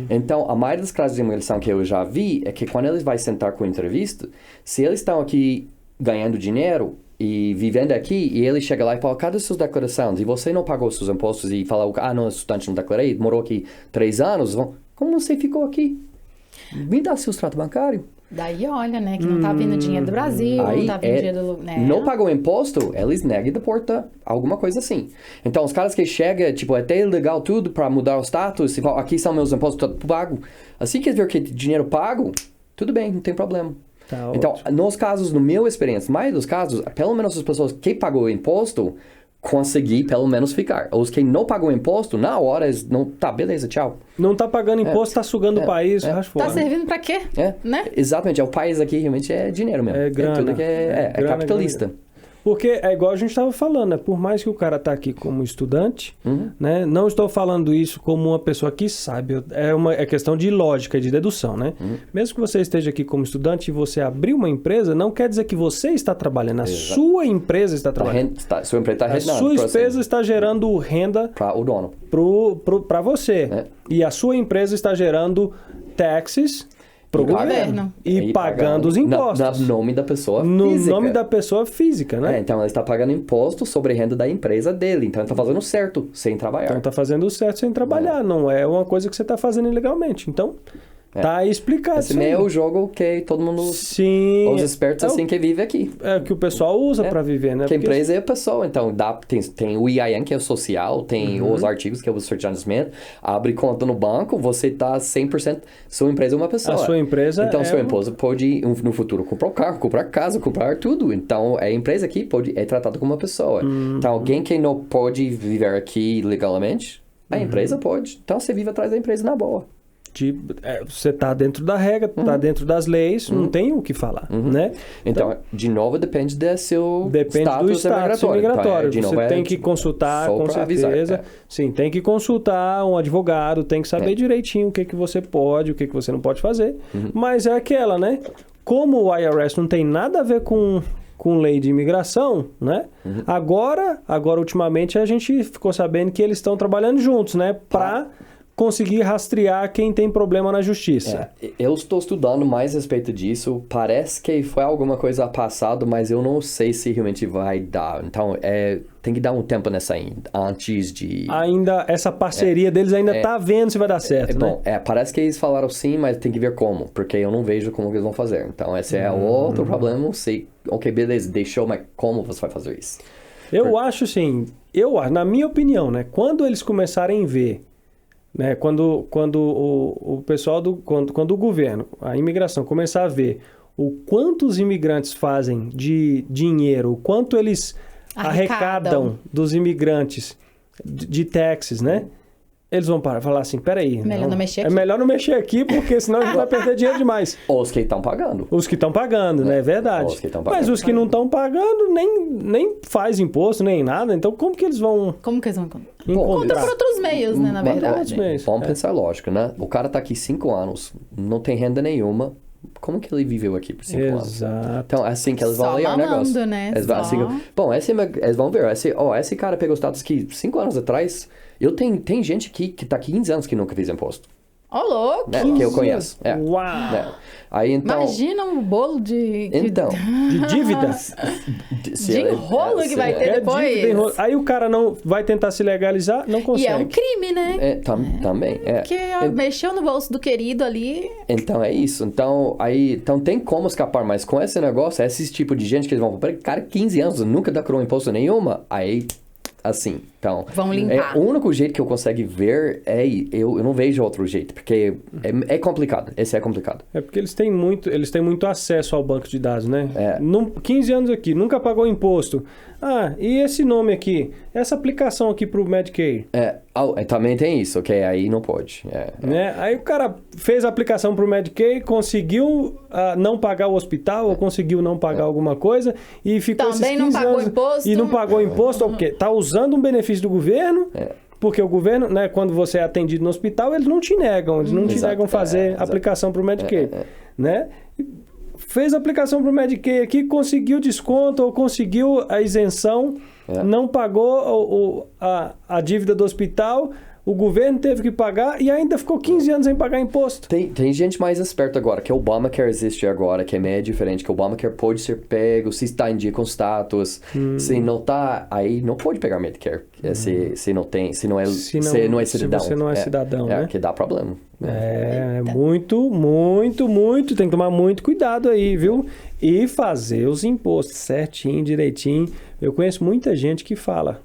Então, a maioria dos casos de imigração que eu já vi é que quando eles vão sentar com a entrevista, se eles estão aqui ganhando dinheiro e vivendo aqui, e ele chega lá e fala, cadê suas declarações? E você não pagou seus impostos e fala, não, estudante, não declarei, morou aqui 3 anos, como você ficou aqui? Me dá seu extrato bancário. Daí olha, né, que não tá vindo dinheiro do Brasil, aí não tá vindo dinheiro do... Né? Não pagou imposto, eles negam de porta, alguma coisa assim. Então, os caras que chegam, tipo, é até ilegal tudo pra mudar o status, e falam, aqui são meus impostos, tudo pago. Assim que ver que dinheiro pago, tudo bem, não tem problema. Tá, então, ótimo. nos casos, no meu experiência, maioria dos casos, pelo menos as pessoas que pagou imposto, conseguir pelo menos ficar. Os que não pagam imposto, na hora, eles não... Tá, beleza, tchau. Não tá pagando imposto, tá sugando o país, Tá servindo pra quê? Né? Exatamente. O país aqui realmente é dinheiro mesmo. É grana. Tudo que é capitalista. Porque é igual a gente estava falando, né? Por mais que o cara tá aqui como estudante, né? Não estou falando isso como uma pessoa que sabe. É questão de lógica, de dedução, né? Mesmo que você esteja aqui como estudante e você abrir uma empresa, não quer dizer que você está trabalhando. A sua empresa está trabalhando. Sua empresa está rendendo. A sua empresa está gerando renda para o dono. Para você. E a sua empresa está gerando taxes pro governo. E pagando os impostos. No nome da pessoa física. No nome da pessoa física, né? Então, ele está pagando imposto sobre a renda da empresa dele. Então, ele está fazendo certo, sem trabalhar. Então, está fazendo certo sem trabalhar. Não é uma coisa que você está fazendo ilegalmente. Então, tá aí explicado. Esse é o jogo que todo mundo... Sim. Os espertos assim que vive aqui. É o que o pessoal usa para viver, né? Que a empresa é a pessoa. Então, tem o EIN, que é o social, tem os artigos, que é o Certificado de Nascimento, abre conta no banco, você tá 100%... Sua empresa é uma pessoa. A sua empresa então, sua empresa pode, no futuro, comprar um carro, comprar casa, comprar tudo. Então, a empresa aqui é tratada como uma pessoa. Então, alguém que não pode viver aqui legalmente, a empresa pode. Então, você vive atrás da empresa na boa. Você tá dentro da regra, tá dentro das leis, não tem o que falar, né? Então, de novo, depende do seu status imigratório. Então, você tem que consultar, com certeza. Sim, tem que consultar um advogado, tem que saber direitinho o que você pode, o que você não pode fazer. Mas é aquela, né? Como o IRS não tem nada a ver com lei de imigração, né? Agora, ultimamente, a gente ficou sabendo que eles estão trabalhando juntos, né? conseguir rastrear quem tem problema na justiça. Eu estou estudando mais a respeito disso. Parece que foi alguma coisa passada, mas eu não sei se realmente vai dar. Então, tem que dar um tempo nessa ainda, antes de... Ainda, essa parceria deles ainda tá vendo se vai dar certo, né? Bom, parece que eles falaram sim, mas tem que ver como, porque eu não vejo como eles vão fazer. Então, esse é outro problema, não sei. Ok, beleza, deixou, mas como você vai fazer isso? Eu acho assim, na minha opinião, né? Quando eles começarem a ver, né, quando o pessoal quando o governo, a imigração começar a ver o quanto os imigrantes fazem de dinheiro, o quanto eles arrecadam dos imigrantes de taxas, né? Eles vão parar e falar assim, peraí, melhor não mexer aqui. É melhor não mexer aqui, porque senão a gente vai perder dinheiro demais. Ou os que estão pagando. Os que estão pagando, né? É verdade. Os que estão pagando. Mas os que não estão pagando nem faz imposto, nem nada. Então, como que eles vão... Como que eles vão encontrar? Encontra por outros meios, né, na verdade. Vamos pensar lógico, né? O cara tá aqui 5 anos, não tem renda nenhuma. Como que ele viveu aqui por 5 anos? Exato. Então, é assim que eles vão olhar o negócio. Né? Bom, eles vão ver. Esse cara pegou status aqui 5 anos atrás. Tem gente aqui que tá 15 anos que nunca fez imposto. Louco! Né? Que eu conheço. Uau! Né? Aí, então, imagina um bolo de dívidas. De enrolo que vai ter depois. Aí o cara não vai tentar se legalizar, não consegue. E é um crime, né? Também, Porque mexeu no bolso do querido ali. Então é isso. Então tem como escapar, mas com esse negócio, esse tipo de gente que eles vão... Cara, 15 anos, nunca declarou imposto nenhuma, aí... Assim, então... Vão limpar. O único jeito que eu consigo ver eu não vejo outro jeito, porque é complicado. Esse é complicado. É porque eles têm muito acesso ao banco de dados, né? 15 anos aqui, nunca pagou imposto. E esse nome aqui? Essa aplicação aqui pro Medicaid? Também tem isso, ok? Aí não pode. Né? Aí o cara fez a aplicação pro Medicaid, conseguiu não pagar o hospital, ou conseguiu não pagar alguma coisa, e ficou também esses 15 não pagou anos imposto. E não pagou imposto, porque tá usando um benefício do governo, porque o governo, né, quando você é atendido no hospital, eles não te negam, fazer aplicação pro Medicaid, né? Fez a aplicação para o Medicaid aqui, conseguiu desconto ou conseguiu a isenção, não pagou a dívida do hospital, o governo teve que pagar e ainda ficou 15 anos sem pagar imposto. Tem gente mais esperta agora, que o Obamacare existe agora, que é meio diferente, que o Obamacare pode ser pego se está em dia com status, se não está, aí não pode pegar Medicare, se não é cidadão. Se você não é cidadão, né? Que dá problema. Muito, tem que tomar muito cuidado aí, viu? E fazer os impostos certinho, direitinho. Eu conheço muita gente que fala,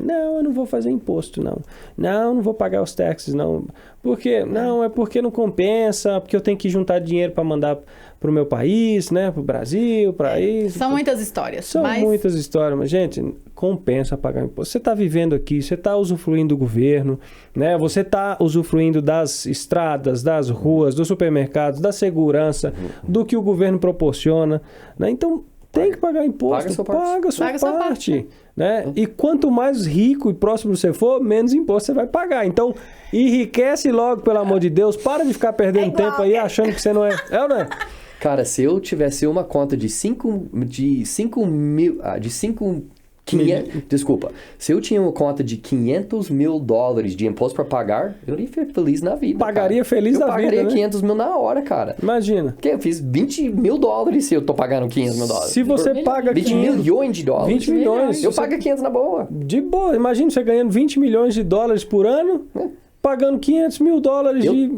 não, eu não vou fazer imposto, não. Não vou pagar os taxes, não. Por quê? Não, é porque não compensa, porque eu tenho que juntar dinheiro para mandar para o meu país, né? Para o Brasil, para isso. São muitas histórias. Muitas histórias, mas, gente, compensa pagar imposto. Você está vivendo aqui, você está usufruindo do governo, né? Você está usufruindo das estradas, das ruas, dos supermercados, da segurança, do que o governo proporciona, né? Então, tem que pagar imposto, paga a sua parte. Né? E quanto mais rico e próximo você for, menos imposto você vai pagar. Então, enriquece logo, pelo amor de Deus. Para de ficar perdendo tempo aí achando que você não é. É ou não é? Cara, se eu tivesse uma conta de 5 mil... Desculpa. Se eu tinha uma conta de $500 mil de imposto para pagar, eu iria ficar feliz na vida. Pagaria feliz da vida, né? Eu pagaria $500 mil na hora, cara. Imagina. Porque eu fiz $20 mil se eu tô pagando $500 mil. Se você paga 20 milhões de dólares. 20 milhões. Eu pago 500 na boa. De boa. Imagina você ganhando $20 milhões por ano, pagando $500 mil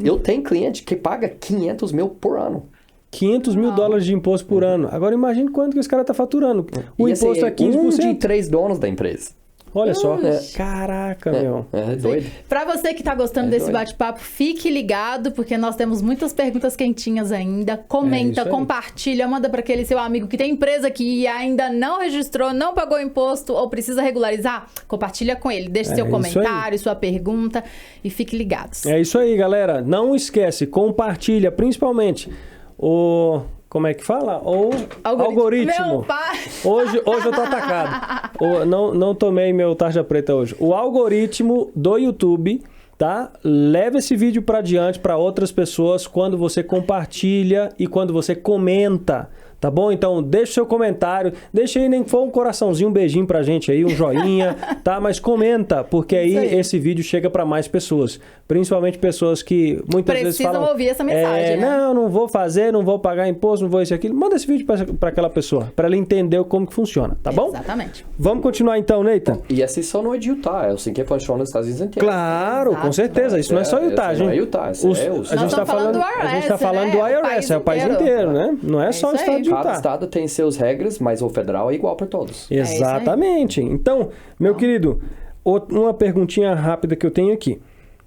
Eu tenho cliente que paga 500 mil por ano. $500 mil de imposto por ano. Agora imagine quanto que esse cara está faturando. O imposto é 15%. Um de 3 donos da empresa. Olha só. Caraca, meu. É doido. Para você que está gostando desse bate-papo, fique ligado, porque nós temos muitas perguntas quentinhas ainda. Comenta, compartilha, manda para aquele seu amigo que tem empresa que ainda não registrou, não pagou imposto ou precisa regularizar. Compartilha com ele. Deixe seu comentário, sua pergunta e fique ligados. É isso aí, galera. Não esquece, compartilha, principalmente como é que fala? O algoritmo. Meu pai. Hoje eu tô atacado. Não tomei meu tarja preta hoje. O algoritmo do YouTube, tá? Leva esse vídeo para diante para outras pessoas quando você compartilha e quando você comenta, Tá bom? Então, deixa o seu comentário, deixa aí nem que for um coraçãozinho, um beijinho pra gente aí, um joinha, tá? Mas comenta, porque aí esse vídeo chega pra mais pessoas. Principalmente pessoas que muitas vezes falam... Precisam ouvir essa mensagem, né? Não vou fazer, não vou pagar imposto, não vou isso e aquilo. Manda esse vídeo pra aquela pessoa, pra ela entender como que funciona, tá bom? Exatamente. Vamos continuar então, Nathan? E esse só não é de Utah, é assim que funciona nos Estados Unidos inteiros. Claro, Exato. com certeza. Isso não é só Utah, gente. Não é Utah, isso é A gente tá falando do IRS, é o país inteiro, né? Não é só o estado de Utah. Cada estado tem seus regras, mas o federal é igual para todos. Exatamente. Então, meu querido, uma perguntinha rápida que eu tenho aqui.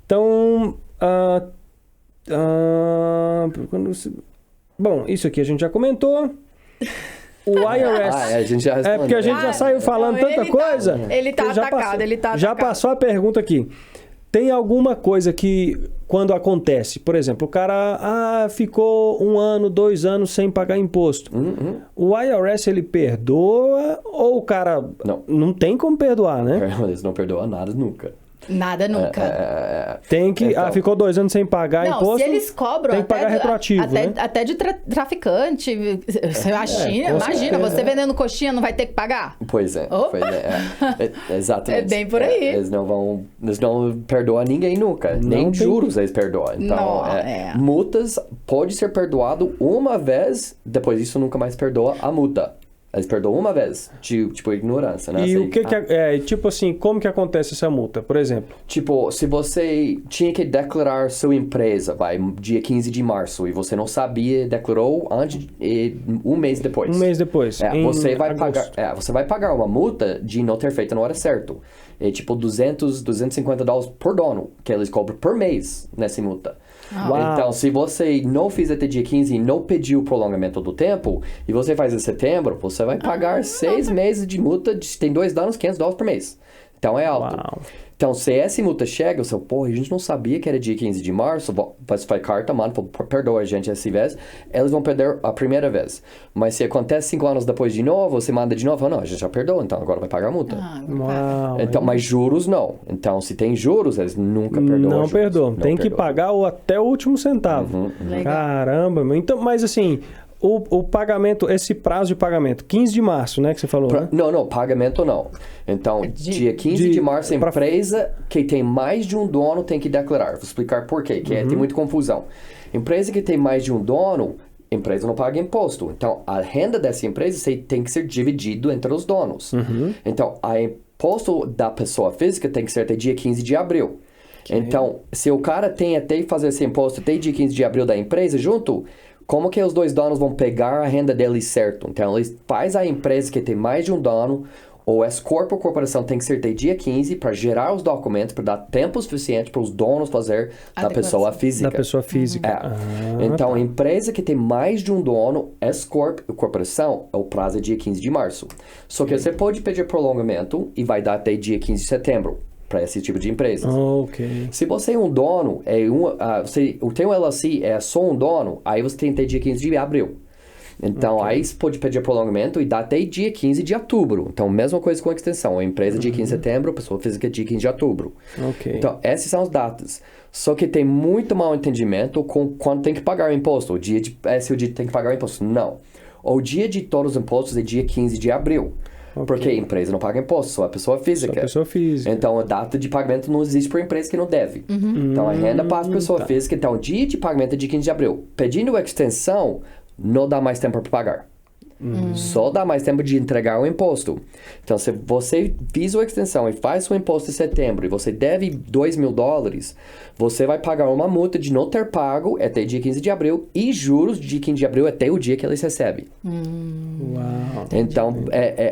Então, bom, isso aqui a gente já comentou. O IRS... a gente já respondeu. porque a gente já saiu falando tanta coisa. Ele tá atacado, Já passou a pergunta aqui. Tem alguma coisa que, quando acontece, por exemplo, o cara ficou 1 ano, 2 anos sem pagar imposto. O IRS, ele perdoa ou o cara não tem como perdoar, né? Eles não perdoam nada nunca. Nada nunca. Tem que... Então, ficou 2 anos sem pagar imposto. Se eles cobram... Tem que pagar retroativo, né? Até de traficante. Imagina, você vendendo coxinha não vai ter que pagar? Pois é. Exatamente. É bem por aí. Eles não perdoam ninguém nunca. Nem juros eles perdoam. Então, multas pode ser perdoado uma vez, depois disso nunca mais perdoa a multa. Eles perdoam uma vez, tipo, ignorância, né? E o que tipo assim, como que acontece essa multa, por exemplo? Tipo, se você tinha que declarar sua empresa, dia 15 de março, e você não sabia, declarou antes, 1 mês depois. 1 mês depois, você vai pagar uma multa de não ter feito na hora certa. É tipo $250 por dono, que eles cobram por mês nessa multa. Então, se você não fez até dia 15 e não pediu o prolongamento do tempo, e você faz em setembro, você vai pagar 6 meses de multa, tem 2 danos, $500 por mês. Então, é alto. Então, se essa multa chega, você fala, a gente não sabia que era dia 15 de março, você faz carta, manda, perdoa a gente essa vez, eles vão perder a primeira vez. Mas se acontece 5 anos depois de novo, você manda de novo, não, a gente já perdoou, então agora vai pagar a multa. Então, mas juros não. Então, se tem juros, eles nunca perdoam. Não perdoam. Tem que pagar até o último centavo. Caramba, então, mas assim... O pagamento, esse prazo de pagamento, 15 de março, né, que você falou, né? Não, pagamento não. Então, dia 15 de março, a empresa que tem mais de um dono tem que declarar. Vou explicar por quê, que tem muita confusão. Empresa que tem mais de um dono, a empresa não paga imposto. Então, a renda dessa empresa tem que ser dividido entre os donos. Então, o imposto da pessoa física tem que ser até dia 15 de abril. Então, se o cara tem até fazer esse imposto até dia 15 de abril da empresa junto... Como que os 2 donos vão pegar a renda deles certo? Então, eles faz a empresa que tem mais de um dono, ou S-Corp ou corporação tem que ser até dia 15 para gerar os documentos, para dar tempo suficiente para os donos fazer da pessoa física. Da pessoa física. Então, a empresa que tem mais de um dono, S-Corp ou corporação, o prazo é dia 15 de março. Só que você pode pedir prolongamento e vai dar até dia 15 de setembro. Para esse tipo de empresas. Se você é um dono, o teu LLC é só um dono, aí você tem até dia 15 de abril. Então, aí você pode pedir prolongamento e dá até dia 15 de outubro. Então, mesma coisa com a extensão. A empresa dia 15 de setembro, a pessoa física dia 15 de outubro. Então, essas são as datas. Só que tem muito mau entendimento com quando tem que pagar o imposto. Esse é o dia que tem que pagar o imposto. Não. O dia de todos os impostos é dia 15 de abril. Porque a empresa não paga imposto, só a pessoa física. Só a pessoa física. Então, a data de pagamento não existe para a empresa que não deve. Então, a renda passa para a pessoa física. Então, o dia de pagamento é dia 15 de abril. Pedindo a extensão, não dá mais tempo para pagar. Só dá mais tempo de entregar o imposto. Então, se você fez a extensão e faz o imposto em setembro e você deve $2.000, você vai pagar uma multa de não ter pago até dia 15 de abril e juros de 15 de abril até o dia que eles recebem. Então,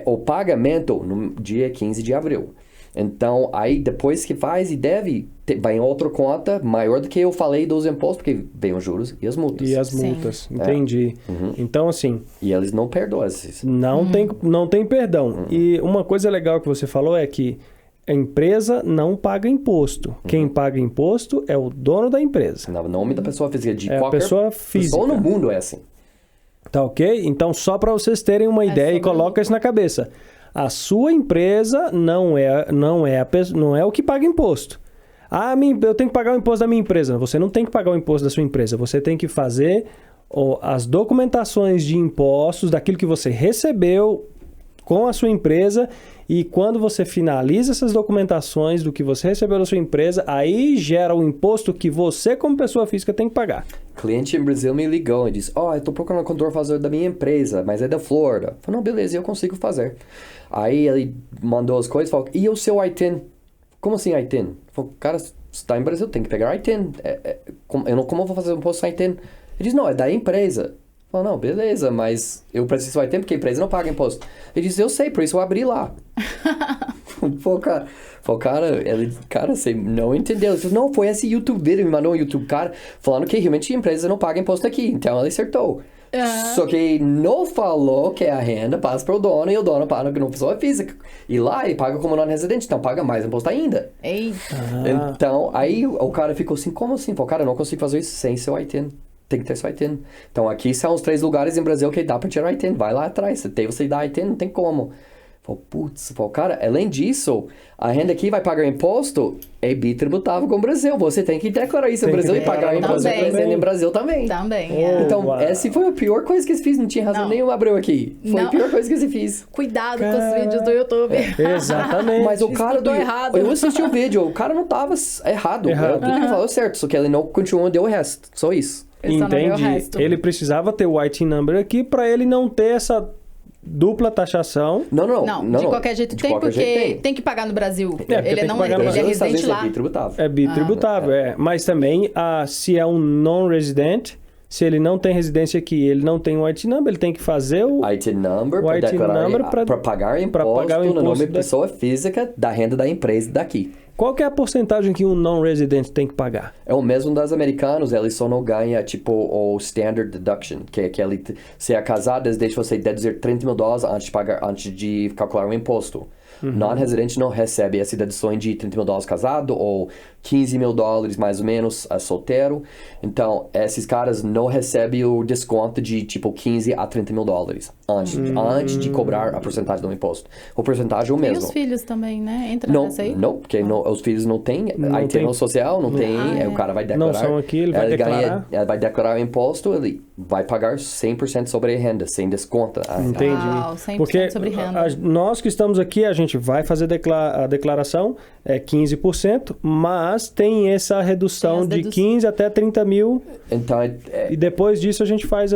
o pagamento no dia 15 de abril. Então, aí depois que faz e deve, vai em outra conta maior do que eu falei dos impostos, porque vem os juros e as multas. E as multas, entendi. Então, assim... E eles não perdoam esses. Não tem perdão. E uma coisa legal que você falou é que a empresa não paga imposto. Quem paga imposto é o dono da empresa. No nome da pessoa física. De qualquer a pessoa física. Pessoa no mundo é assim. Tá ok? Então, só para vocês terem uma ideia e coloca isso na cabeça. A sua empresa não é o que paga imposto. Eu tenho que pagar o imposto da minha empresa. Você não tem que pagar o imposto da sua empresa. Você tem que fazer as documentações de impostos daquilo que você recebeu com a sua empresa, e quando você finaliza essas documentações do que você recebeu da sua empresa, aí gera o imposto que você, como pessoa física, tem que pagar. Cliente em Brasil me ligou e disse, eu tô procurando um contador fazer da minha empresa, mas é da Flórida. Eu falei, não, beleza, eu consigo fazer. Aí ele mandou as coisas, falou, e o seu ITIN? Como assim ITIN? Eu falei, cara, você está em Brasil, tem que pegar ITIN. Como eu vou fazer um imposto sem ITIN? Ele disse, não, é da empresa. Eu falei, não, beleza, mas eu preciso do ITIN porque a empresa não paga imposto. Ele disse, eu sei, por isso eu abri lá. Pô, cara, você não entendeu. Ele falou, não, foi esse YouTube vídeo, me mandou um YouTube, cara, falando que realmente a empresa não paga imposto aqui. Então ele acertou. Só que não falou que a renda passa para o dono e o dono paga como pessoa física. E lá ele paga como não-residente, então paga mais imposto ainda. Eita. Então, aí o cara ficou assim, como assim? Falei, cara, eu não consigo fazer isso sem seu ITIN. Tem que ter seu ITIN. Então, aqui são os 3 lugares em Brasil que dá para tirar ITIN. Vai lá atrás. Se você dá ITIN, não tem como. Falei, putz, cara, além disso, a renda aqui vai pagar imposto, é bitributável com o Brasil. Você tem que declarar isso no Brasil e pagar imposto no Brasil também. Então, essa foi a pior coisa que eu fiz. Não tinha razão nenhuma abriu aqui. Foi a pior coisa que eu fiz. Cuidado com os vídeos do YouTube. Exatamente. Mas o cara errado. Eu assisti o vídeo, o cara não tava errado. Tudo que ele falou certo, só que ele não continuou e deu o resto. Só isso. Entendi. Ele precisava ter o ITIN number aqui para ele não ter essa dupla taxação. Não, de qualquer jeito tem, porque tem que pagar no Brasil. Ele é residente lá. É bitributável. Mas também, se é um non-resident, se ele não tem residência aqui, ele não tem o ITIN number, ele tem que fazer o ITIN number para pagar imposto no nome da pessoa física da renda da empresa daqui. Qual que é a porcentagem que um non-resident tem que pagar? É o mesmo das americanos, ele só não ganha, tipo, o standard deduction, que é aquele, se é casado, eles deixam você deduzir $30 mil antes de calcular o imposto. Non-residente não recebe essa dedução de $30 mil casado ou $15 mil mais ou menos solteiro. Então, esses caras não recebem o desconto de tipo $15 a $30 mil antes de cobrar a porcentagem do imposto. O porcentagem é o mesmo. E os filhos também, né? Entra nessa aí? Não, porque os filhos não têm ITIN social, não tem, o cara vai declarar. Não são aqui, ele vai declarar. Ele vai declarar o imposto, ele vai pagar 100% sobre a renda, sem desconto. Entendi. 100% porque sobre renda. Nós que estamos aqui, a gente vai fazer a declaração, 15%, mas tem essa redução de 15 até 30 mil. Então, e depois disso a gente faz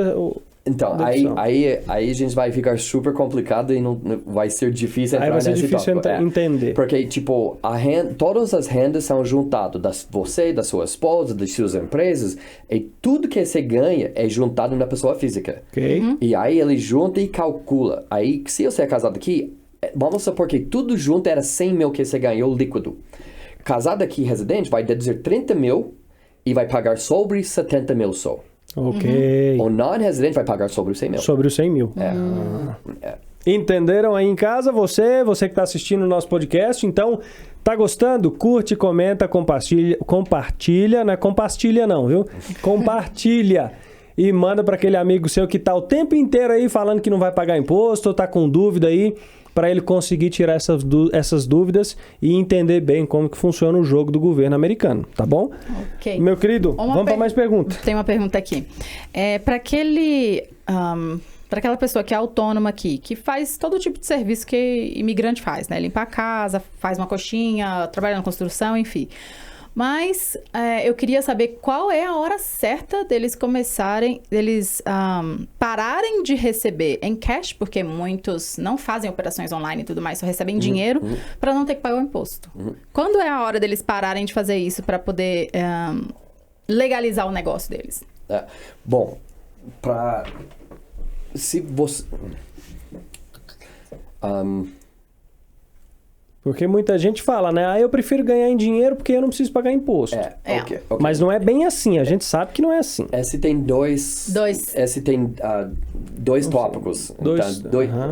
Então, aí a gente vai ficar super complicado e não vai ser difícil entrar nesse tópico. Vai ser difícil entender. Porque, tipo, todas as rendas são juntadas, você, da sua esposa, das suas empresas, e tudo que você ganha é juntado na pessoa física. Ok. E aí ele junta e calcula. Aí, se você é casado aqui, vamos supor que tudo junto era 100 mil que você ganhou líquido. Casado aqui, residente, vai deduzir 30 mil e vai pagar sobre 70 mil só. Ok. O non-residente vai pagar sobre os 100 mil. Sobre os 100 mil. Entenderam aí em casa? Você que está assistindo o nosso podcast, então, tá gostando? Curte, comenta, compartilha, não é compartilha não, viu? Compartilha. E manda para aquele amigo seu que tá o tempo inteiro aí falando que não vai pagar imposto ou tá com dúvida aí, para ele conseguir tirar essas dúvidas e entender bem como que funciona o jogo do governo americano, tá bom? Ok. Meu querido, vamos para mais perguntas. Tem uma pergunta aqui. Para aquela pessoa que é autônoma aqui, que faz todo tipo de serviço que imigrante faz, né? Limpa a casa, faz uma coxinha, trabalha na construção, enfim. Mas eu queria saber qual é a hora certa deles pararem de receber em cash, porque muitos não fazem operações online e tudo mais, só recebem dinheiro para não ter que pagar o imposto. Quando é a hora deles pararem de fazer isso para poder legalizar o negócio deles? Bom, se você... Porque muita gente fala, né? Eu prefiro ganhar em dinheiro porque eu não preciso pagar imposto. Okay. Mas não é bem assim. A gente sabe que não é assim. Esse tem dois tópicos.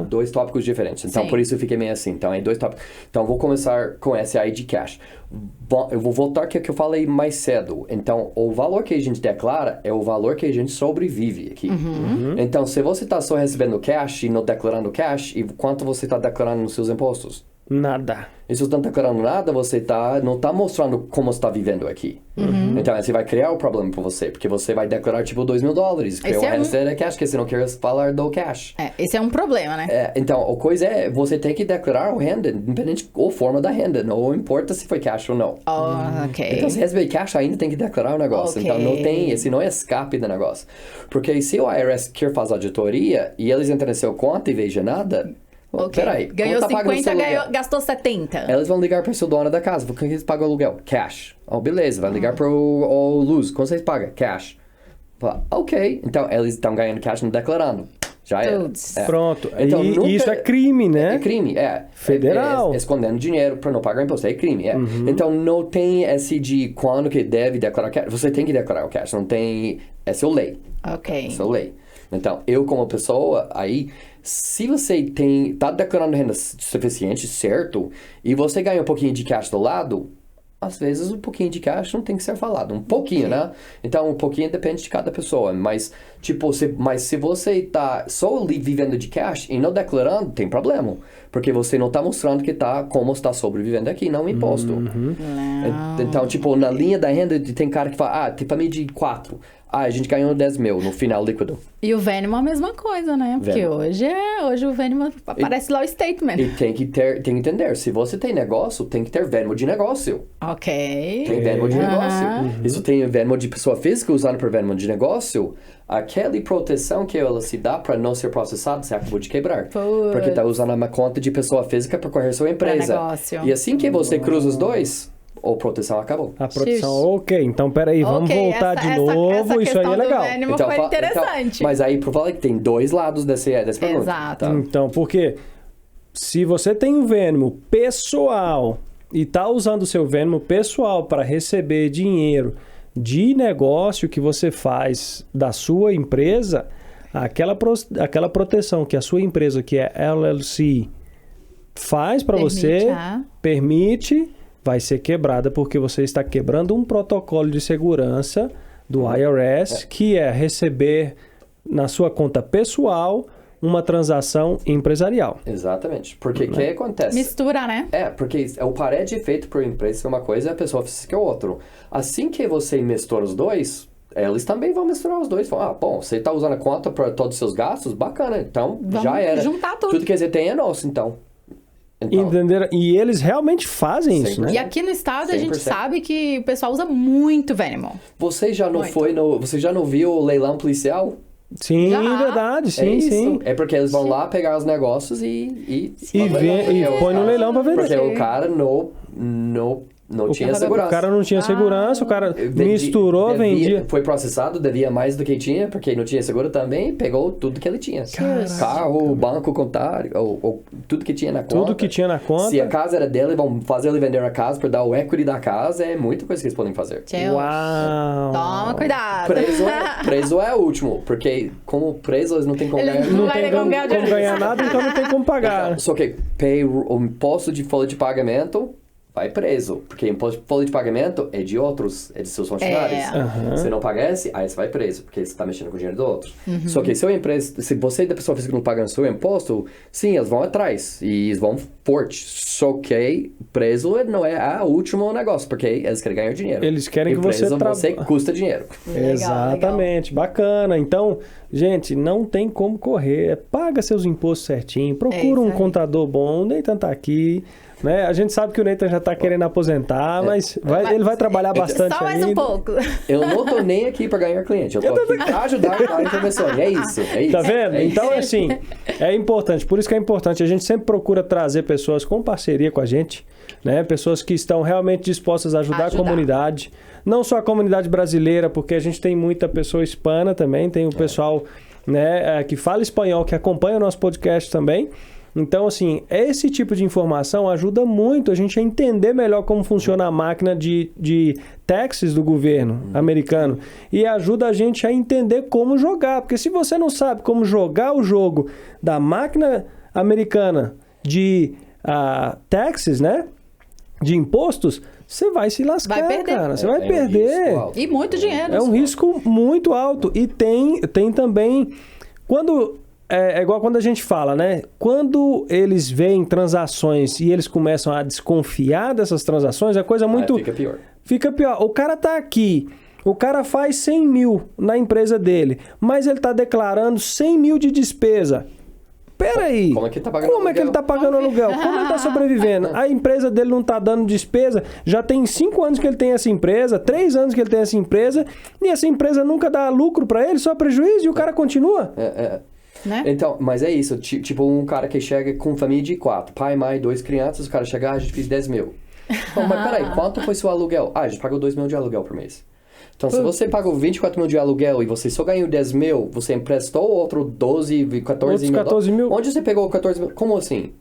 Dois tópicos diferentes. Então, por isso eu fiquei meio assim. Então, é 2 tópicos. Então, vou começar com esse aí de cash. Bom, eu vou voltar ao que eu falei mais cedo. Então, o valor que a gente declara é o valor que a gente sobrevive aqui. Então, se você está só recebendo cash e não declarando cash, e quanto você está declarando nos seus impostos? Nada. E se você não está declarando nada, você não está mostrando como você está vivendo aqui. Então, você vai criar um problema para você, porque você vai declarar, tipo, $2.000. Criar uma receita cash, porque você não quer falar do cash. Esse é um problema, né? Então, a coisa é, você tem que declarar a renda, independente da forma da renda. Não importa se foi cash ou não. Ok. Então, se receber cash, ainda tem que declarar o negócio. Okay. Então, esse não é escape do negócio. Porque se o IRS quer fazer auditoria e eles entram no seu conta e vejam nada... Ok, Peraí, ganhou 50, gastou 70. Eles vão ligar para o seu dono da casa. Quanto eles pagam o aluguel? Cash. Oh, beleza. Vai ligar para o luz. Quanto vocês pagam? Cash. Ok. Então, eles estão ganhando cash não declarando. Já é. Pronto. Então, e isso é crime, né? É crime, Federal. Escondendo dinheiro para não pagar imposto. É crime, Então, não tem esse de quando que deve declarar cash. Você tem que declarar o cash. Não tem... É seu lei. Ok. É seu lei. Então, eu como pessoa, aí... Se você tá declarando renda suficiente, certo, e você ganha um pouquinho de cash do lado, às vezes um pouquinho de cash não tem que ser falado. Um pouquinho, né? Então, um pouquinho depende de cada pessoa. Mas, tipo, se você tá só vivendo de cash e não declarando, tem problema. Porque você não tá mostrando como está sobrevivendo aqui, não imposto. Então, tipo, na linha da renda, tem cara que fala, tem família de 4. A gente ganhou 10 mil no final líquido. E o Venmo é a mesma coisa, né? Porque hoje o Venmo aparece lá o statement. E tem que entender, se você tem negócio, tem que ter Venmo de negócio. Ok. Tem Venmo de negócio. Isso tem Venmo de pessoa física usando para Venmo de negócio, aquela proteção que ela se dá para não ser processado, você acabou de quebrar. Porque tá usando uma conta de pessoa física para correr sua empresa. Negócio. E assim que você cruza os dois, a proteção acabou. A proteção, ok. Então, peraí, vamos voltar de novo. Isso aí é legal. Então, foi interessante. Mas aí, por falar que tem dois lados dessa pergunta. Exato. Tá? Então, porque se você tem um Venmo pessoal e tá usando o seu Venmo pessoal para receber dinheiro de negócio que você faz da sua empresa, aquela proteção que a sua empresa, que é LLC, faz para você, permite, vai ser quebrada porque você está quebrando um protocolo de segurança do IRS, que é receber na sua conta pessoal uma transação empresarial. Exatamente. Porque o que acontece? Mistura, né? Porque o parede feito por empresa é uma coisa e a pessoa física é outra. Assim que você mistura os dois, eles também vão misturar os dois. Falam, bom, você está usando a conta para todos os seus gastos? Bacana. Então, já era. Juntar tudo. Tudo que você tem é nosso, então. Entenderam? E eles realmente fazem isso, né? E aqui no estado 100%. A gente sabe que o pessoal usa muito Venmo. Você já não você já não viu o leilão policial? Sim, verdade, sim, sim. É porque eles vão lá pegar os negócios e põe no leilão para vender. Porque o cara não tinha segurança. O cara não tinha segurança, o cara misturou, vendia. Foi processado, devia mais do que tinha, porque não tinha seguro também, pegou tudo que ele tinha. Carro, banco, contário, ou tudo que tinha na conta. Tudo que tinha na conta. Se a casa era dele, vão fazer ele vender a casa para dar o equity da casa, é muita coisa que eles podem fazer. Uau! Toma cuidado. Preso é o último, porque como preso eles não tem como ganhar. Não tem como ganhar nada, então não tem como pagar. Então, só que o imposto de folha de pagamento vai preso, porque imposto de folha de pagamento é de outros, é de seus funcionários. Se não paga esse, aí você vai preso, porque você está mexendo com o dinheiro do outro. Só que se você da pessoa física não paga o seu imposto, sim, eles vão atrás e eles vão forte. Só que preso não é o último negócio, porque eles querem ganhar dinheiro. Eles querem que você você custa dinheiro. Legal, exatamente, legal. Bacana. Então, gente, não tem como correr. Paga seus impostos certinho, procura um contador bom, nem tanto aqui. Né? A gente sabe que o Nathan já está querendo aposentar, mas ele vai trabalhar bastante só mais ainda. Um pouco. Eu não tô nem aqui para ganhar cliente, eu tô aqui para ajudar a intervenção. É isso. Tá vendo? Então, assim, é importante. Por isso que é importante. A gente sempre procura trazer pessoas com parceria com a gente, né? Pessoas que estão realmente dispostas a ajudar a comunidade. Não só a comunidade brasileira, porque a gente tem muita pessoa hispana também, tem o pessoal, né, que fala espanhol, que acompanha o nosso podcast também. Então, assim, esse tipo de informação ajuda muito a gente a entender melhor como funciona a máquina de taxes do governo americano e ajuda a gente a entender como jogar. Porque se você não sabe como jogar o jogo da máquina americana de taxes, né, de impostos, você vai se lascar, cara. Você vai perder. E muito dinheiro. É um risco muito alto. E tem também... Quando é igual quando a gente fala, né? Quando eles veem transações e eles começam a desconfiar dessas transações, é coisa muito... Fica pior. Fica pior. O cara tá aqui, o cara faz 100 mil na empresa dele, mas ele tá declarando 100 mil de despesa. Peraí, Como é que ele tá pagando como é que ele tá pagando aluguel? Como ele tá sobrevivendo? A empresa dele não tá dando despesa, já tem 5 anos que ele tem essa empresa, 3 anos que ele tem essa empresa, e essa empresa nunca dá lucro pra ele, só prejuízo, e o cara continua. Né? Então, mas é isso, tipo um cara que chega com família de 4, pai, mãe, 2 crianças, o cara chega, a gente fez 10 mil. Então, mas peraí, quanto foi seu aluguel? A gente pagou 2 mil de aluguel por mês. Então, se você pagou 24 mil de aluguel e você só ganhou 10 mil, você emprestou outro 12, 14 mil. 14 mil. Onde você pegou 14 mil? Como assim?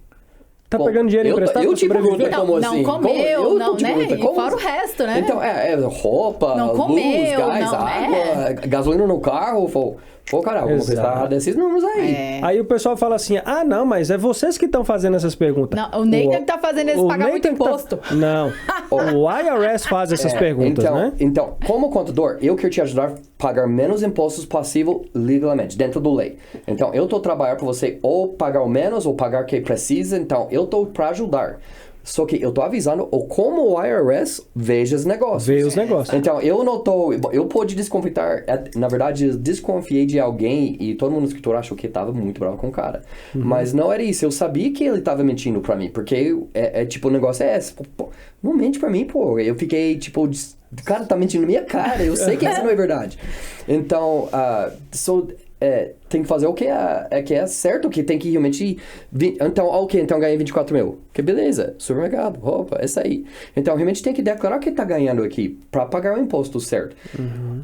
Tá pegando dinheiro emprestado Eu pra te pergunto sobreviver? como Não assim? comeu, não, né? E Como fora o assim? resto, né? Então, roupa, Não luz, comeu, gás, não, água, gasolina no carro. Pô, caralho, vamos Exato. prestar desses números aí. É. Aí o pessoal fala assim, não, mas é vocês que estão fazendo essas perguntas. Não, o Ney tem que tá fazendo eles o pagar Ney muito tem que imposto. Não, o IRS faz essas perguntas, então, né? Então, como contador, eu quero te ajudar a pagar menos impostos possível legalmente, dentro da lei. Então, eu estou trabalhando para você ou pagar o menos ou pagar o que precisa. Então, eu estou para ajudar. Só que eu tô avisando como o IRS veja os negócios. Vê os negócios. Então, eu pude desconfiar, na verdade, eu desconfiei de alguém e todo mundo no escritório achou que tava muito bravo com o cara. Mas não era isso, eu sabia que ele tava mentindo pra mim, porque tipo, o negócio é esse, pô, não mente pra mim, pô. Eu fiquei, tipo, o cara tá mentindo na minha cara, eu sei que isso não é verdade. Então, tem que fazer o que é certo, que tem que realmente... Então, então ganhei 24 mil. Que beleza, supermercado, roupa, isso aí. Então, realmente tem que declarar que tá ganhando aqui para pagar o imposto certo.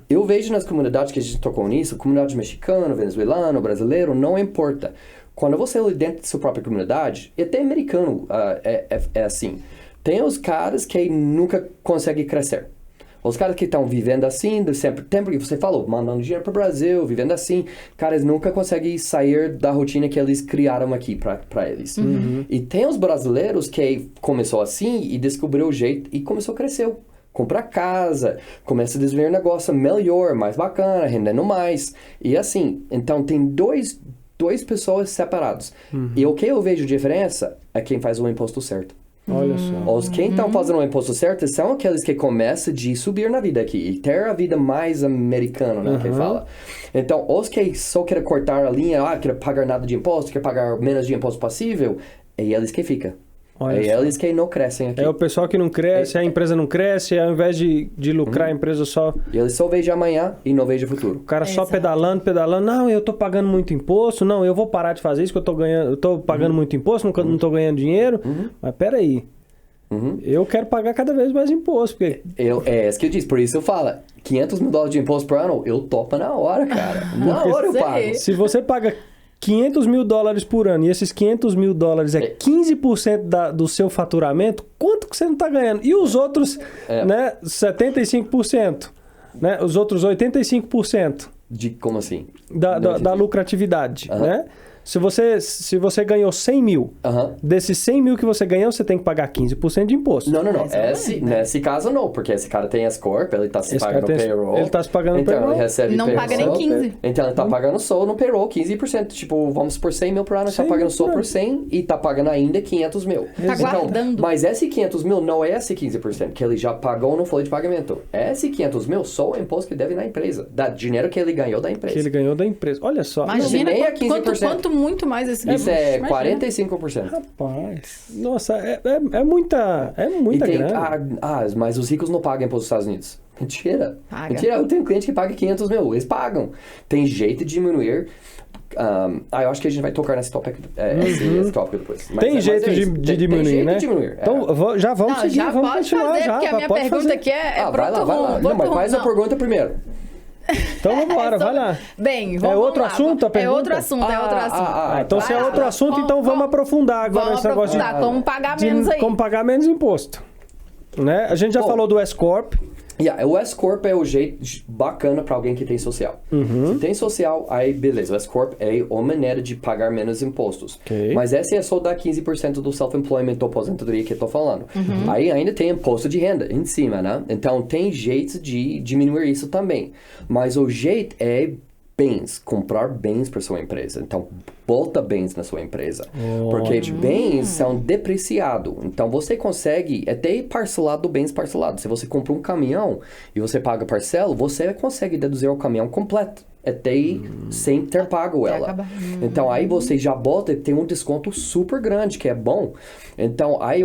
Eu vejo nas comunidades que a gente tocou nisso, comunidade mexicana, venezuelano, brasileiro, não importa. Quando você é dentro da sua própria comunidade, e até americano é assim. Tem os caras que nunca conseguem crescer. Os caras que estão vivendo assim, do sempre tempo que você falou, mandando dinheiro para o Brasil, vivendo assim, caras nunca conseguem sair da rotina que eles criaram aqui para eles. E tem os brasileiros que começou assim e descobriu o jeito e começou a crescer. Comprar casa, começa a desenvolver um negócio melhor, mais bacana, rendendo mais. E assim, então tem dois pessoas separados. E o que eu vejo diferença é quem faz o imposto certo. Olha só. Quem estão fazendo o imposto certo são aqueles que começam de subir na vida aqui e ter a vida mais americana, né, que fala. Então, os que só querem cortar a linha, querem pagar nada de imposto, querem pagar menos de imposto possível, é eles que ficam. Eles que não crescem aqui. É o pessoal que não cresce, a empresa não cresce, ao invés de lucrar, a empresa só... E eles só veem amanhã e não veem o futuro. O cara só pedalando, não, eu tô pagando muito imposto, não, eu vou parar de fazer isso que eu tô pagando muito imposto, não tô ganhando dinheiro. Mas peraí, eu quero pagar cada vez mais imposto, porque... É isso que eu disse, por isso eu falo, $500 mil de imposto por ano, eu topo na hora, cara. Na hora eu pago. Se você paga $500 mil por ano e esses $500 mil é 15% do seu faturamento, quanto que você não está ganhando? E os outros, né, 75%, né, os outros 85%. Como assim? Da lucratividade, né? Se você ganhou 100 mil, desses 100 mil que você ganhou, você tem que pagar 15% de imposto. Não. Nesse caso não, porque esse cara tem S-Corp, ele está se pagando payroll. Ele está se pagando então payroll. Ele recebe não payroll. Paga nem 15. Então ele está pagando só no payroll 15%. Tipo, vamos por 100 mil por ano, está pagando só por 100 e está pagando ainda 500 mil. Tá guardando. Mas esse 500 mil não é esse 15% que ele já pagou no folha de pagamento. Esse 500 mil só o imposto que deve na empresa. Da dinheiro que ele ganhou da empresa. Que ele ganhou da empresa. Olha só. Imagina não, quanto muito mais esse isso é 45%. Rapaz, nossa, é muita grana. Mas os ricos não pagam imposto nos Estados Unidos. Mentira. Paga. Mentira, eu tenho cliente que paga 500 mil, eles pagam. Tem jeito de diminuir. Eu acho que a gente vai tocar nesse tópico depois. Tem jeito de diminuir, né? Então, já vamos seguir, já vamos pode continuar fazer, já. porque a minha pergunta aqui é vai lá. Não, mas faz a pergunta primeiro. Então vamos embora, vai lá. Bem, vamos É outro lá. assunto a pergunta? É outro assunto. Então se é outro assunto, então vamos aprofundar agora vamos nesse negócio de... como pagar menos aí. Como pagar menos imposto. Né? A gente já falou do S-Corp. O S-Corp é o jeito bacana para alguém que tem social. Se tem social, aí beleza. O S-Corp é uma maneira de pagar menos impostos. Mas esse é só dar 15% do self-employment ou aposentadoria que eu tô falando. Aí ainda tem imposto de renda em cima, né? Então tem jeitos de diminuir isso também. Mas o jeito é bens, comprar bens para sua empresa. Então, bota bens na sua empresa. Porque bens são depreciados. Então, você consegue até parcelado bens parcelados. Se você compra um caminhão e você paga parcela, você consegue deduzir o caminhão completo. Até sem ter pago ela. Então, aí você já bota, tem um desconto super grande, que é bom. Então, aí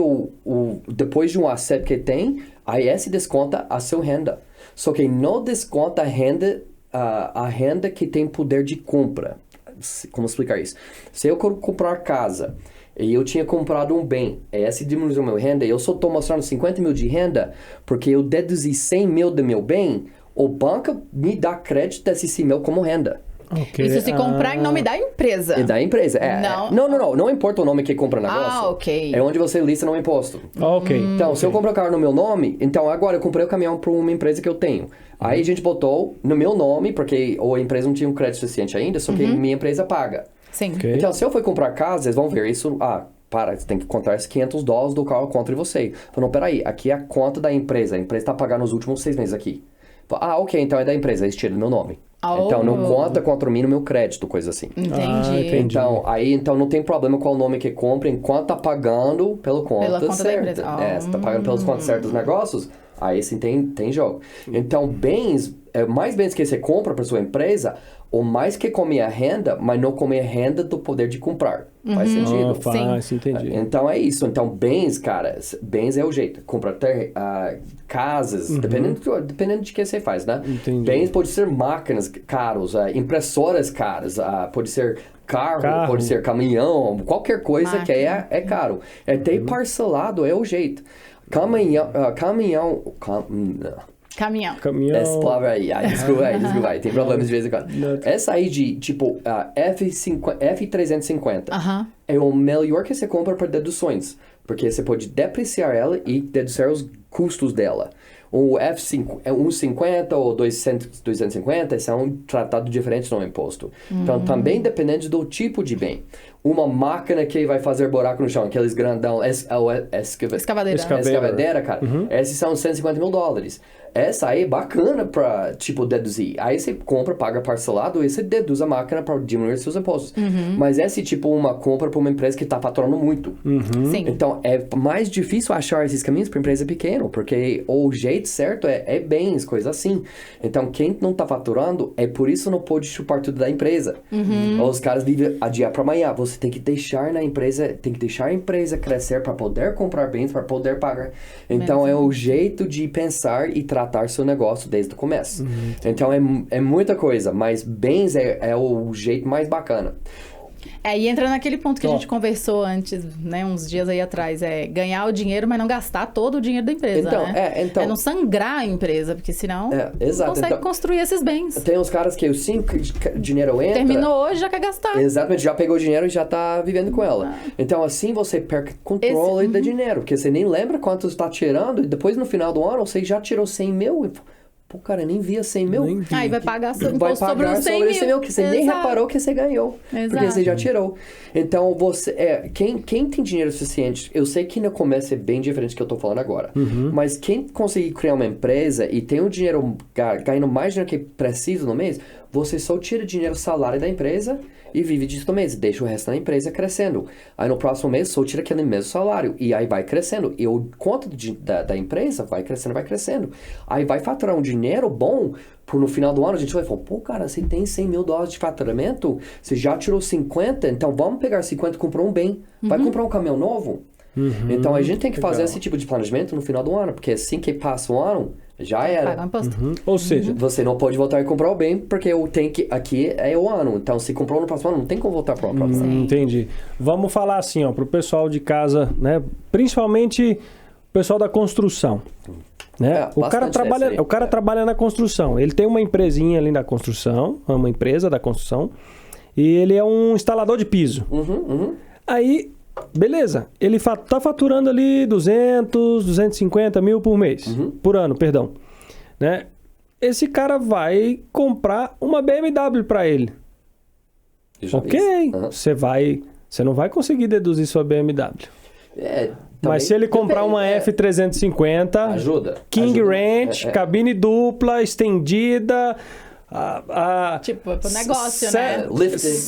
depois de um asset que tem, aí esse desconta a sua renda. Só que não desconta a renda que tem poder de compra. Como explicar isso? Se eu comprar casa e eu tinha comprado um bem, essa diminuiu minha renda, eu só estou mostrando 50 mil de renda porque eu deduzi 100 mil do meu bem, o banco me dá crédito desse 100 mil como renda. Okay. Isso se comprar em nome da empresa. E da empresa, Não importa o nome que compra o negócio. Ok. É onde você lista no imposto. Ok. Então, se eu comprar o carro no meu nome, então agora eu comprei o caminhão para uma empresa que eu tenho. Aí a gente botou no meu nome, porque a empresa não tinha um crédito suficiente ainda, só que minha empresa paga. Sim. Okay. Então, se eu for comprar casa, eles vão ver isso. Você tem que contar esses $500 do carro contra você. Não, peraí, aqui é a conta da empresa. A empresa está pagando os últimos 6 meses aqui. Ok, então é da empresa, eles tiram do meu nome. Então não conta contra mim no meu crédito, coisa assim. Entendi. Então não tem problema qual o nome que compra enquanto tá pagando pela conta certa. Você tá pagando pelos contas certos dos negócios, aí sim tem jogo. Então mais bens que você compra para sua empresa, ou mais que comer a renda, mas não comer a renda do poder de comprar. Faz sentido? Faz, entendi. Então é isso. Então bens, cara, bens é o jeito. Comprar casas, dependendo de que você faz, né? Entendi. Bens pode ser máquinas caros, impressoras caras, pode ser carro, pode ser caminhão, qualquer coisa que é caro. Até parcelado é o jeito. Caminhão. Essa palavra aí, desculpa aí, tem problemas de vez em quando. Essa aí de, tipo, F350 é o melhor que você compra para deduções, porque você pode depreciar ela e deduzir os custos dela. O F5 é 150 ou 250, são tratados diferentes no imposto. Então, também dependendo do tipo de bem. Uma máquina que vai fazer buraco no chão, aqueles grandão, escavadeira, cara. Esses são $150 mil. Essa aí é bacana pra, tipo, deduzir. Aí você compra, paga parcelado e você deduz a máquina para diminuir seus impostos. Mas essa é, tipo, uma compra para uma empresa que tá faturando muito. Sim. Então, é mais difícil achar esses caminhos para empresa pequena, porque o jeito certo é bens, coisas assim. Então, quem não tá faturando, é por isso não pode chupar tudo da empresa. Os caras vivem a dia para amanhã. Você tem que deixar a empresa crescer para poder comprar bens, para poder pagar. Então, é o jeito de pensar e tratar seu negócio desde o começo. Então, é muita coisa, mas bens é o jeito mais bacana. E entra naquele ponto que a gente conversou antes, né, uns dias aí atrás, ganhar o dinheiro, mas não gastar todo o dinheiro da empresa, então, não sangrar a empresa, porque senão não consegue construir esses bens. Tem uns caras que assim que o dinheiro entra... Terminou hoje, já quer gastar. Exatamente, já pegou o dinheiro e já tá vivendo com ela. Então, assim você perde controle do dinheiro, porque você nem lembra quanto está tirando, e depois no final do ano você já tirou 100 mil. Pô, cara, nem via 100 mil. Aí vai pagar sobre os 100 mil. Que você nem reparou que você ganhou. Exato. Porque você já tirou. Então, quem tem dinheiro suficiente, eu sei que no começo é bem diferente do que eu tô falando agora, mas quem conseguir criar uma empresa e tem o dinheiro ganhando mais dinheiro que precisa no mês, você só tira dinheiro salário da empresa e vive disso no mês. Deixa o resto da empresa crescendo. Aí no próximo mês só tira aquele mesmo salário. E aí vai crescendo. E o conta da empresa vai crescendo. Aí vai faturar um dinheiro bom. No final do ano a gente vai falar, pô, cara, você tem $100 mil de faturamento, você já tirou 50, então vamos pegar 50 e comprar um bem. Vai comprar um caminhão novo? Então a gente tem que fazer esse tipo de planejamento no final do ano, porque assim que passa o ano, já era. Paga imposto. Ou seja, você não pode voltar e comprar o bem, porque aqui é o ano. Então, se comprou no próximo ano, não tem como voltar para o próximo ano. Entendi. Vamos falar assim, ó, pro pessoal de casa, né? Principalmente o pessoal da construção. Né? O cara trabalha na construção. Ele tem uma empresinha ali na construção, uma empresa da construção, e ele é um instalador de piso. Aí, beleza, ele tá faturando ali 250 mil por mês, por ano, perdão. Né? Esse cara vai comprar uma BMW para ele. Ok, você não vai conseguir deduzir sua BMW. Mas se ele comprar uma F350, ajuda. King Ranch, cabine dupla, estendida, Tipo, pro negócio, né?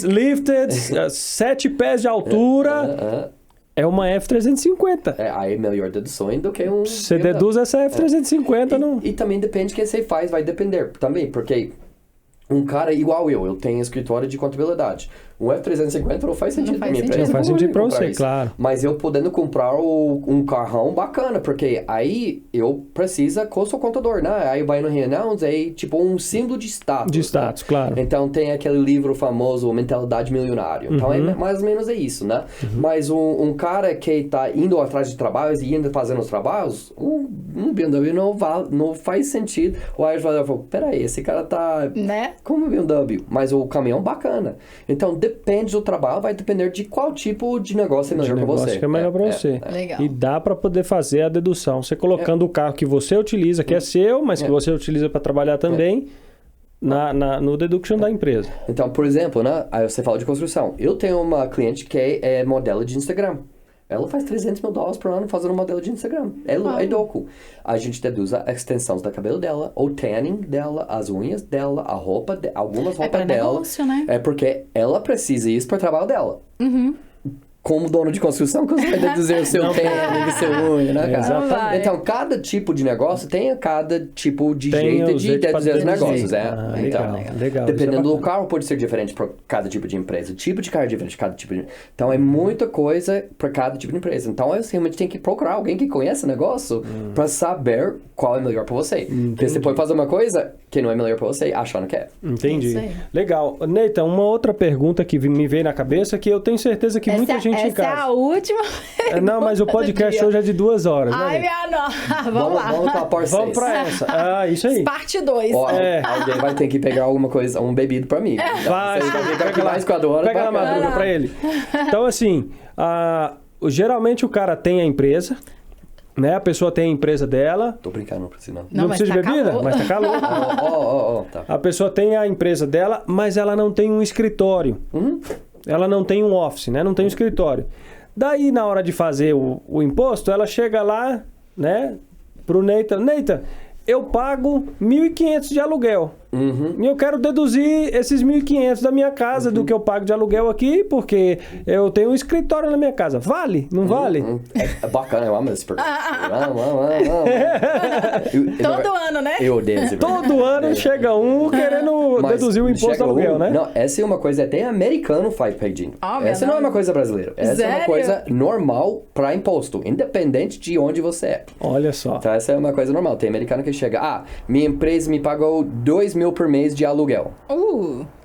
Lifted, 7 pés de altura. É uma F350. Aí é melhor deduções do que um... Você deduz essa F350 E também depende do que você faz, vai depender também, porque um cara igual eu tenho escritório de contabilidade. Um F350 não faz sentido pra mim. Não faz sentido pra você, claro. Mas eu podendo comprar um carrão bacana, porque aí eu preciso, eu sou contador, né? Aí vai no Renounce, aí tipo um símbolo de status. De status, né? Claro. Então tem aquele livro famoso, Mentalidade Milionária. Então é mais ou menos isso, né? Mas um cara que tá indo atrás de trabalhos e ainda fazendo os trabalhos, um BMW não faz sentido. O aí vai falar, peraí, esse cara tá... Né? Como BMW? Mas o caminhão bacana. Então depende do trabalho, vai depender de qual tipo de negócio é melhor para você. Que é melhor para você. Legal. E dá para poder fazer a dedução. Você colocando o carro que você utiliza, que é seu, mas que você utiliza para trabalhar também, no deduction da empresa. Então, por exemplo, né? Aí você fala de construção. Eu tenho uma cliente que é modelo de Instagram. Ela faz $300 mil por ano fazendo um modelo de Instagram. É doco. A gente deduz a extensão do cabelo dela, o tanning dela, as unhas dela, a roupa, algumas roupas dela. Negócio, né? É porque ela precisa isso para o trabalho dela. Como dono de construção, que você vai deduzir o seu tanning, o seu unha, né, cara? Exatamente. Então, cada tipo de negócio tem cada tipo de jeito de deduzir os negócios, Legal. Dependendo do carro, pode ser diferente para cada tipo de empresa. O tipo de carro é diferente para cada tipo de... Então, é muita coisa para cada tipo de empresa. Então, você realmente tem que procurar alguém que conhece o negócio para saber qual é melhor para você. Porque você pode fazer uma coisa que não é melhor para você, achando que é. Entendi. Legal. Neita, uma outra pergunta que me veio na cabeça, que eu tenho certeza que muita gente em casa... Essa é a última Não, mas o podcast hoje é de 2 horas, né? Ai, minha nossa. Vamos lá. Vamos pra parte 6. Vamos pra essa. Isso aí. Parte 2. Alguém vai ter que pegar alguma coisa, um bebido pra mim. Vai, pega mais 4 horas. Pega a madruga pra ele. Então, assim, geralmente o cara tem a empresa, né? A pessoa tem a empresa dela. Tô brincando, não precisa não. Não precisa de bebida? Calor. Mas tá calor. Tá. A pessoa tem a empresa dela, mas ela não tem um escritório. Ela não tem um office, né? Não tem um escritório. Daí, na hora de fazer o imposto, ela chega lá, né? Pro Neita. Neita, eu pago 1.500 de aluguel. E eu quero deduzir esses 1.500 da minha casa, do que eu pago de aluguel aqui, porque eu tenho um escritório na minha casa. Vale? Não vale? É bacana, eu amo esse pergunta. Todo ano, né? Eu odeio esse pergunta. Todo ano chega um querendo deduzir o imposto do aluguel, né? Não, essa é uma coisa até americano faz pedindo. Essa não é uma coisa brasileira. Essa é uma coisa normal para imposto, independente de onde você é. Olha só. Então, essa é uma coisa normal. Tem americano que chega, minha empresa me pagou $2.000 por mês de aluguel.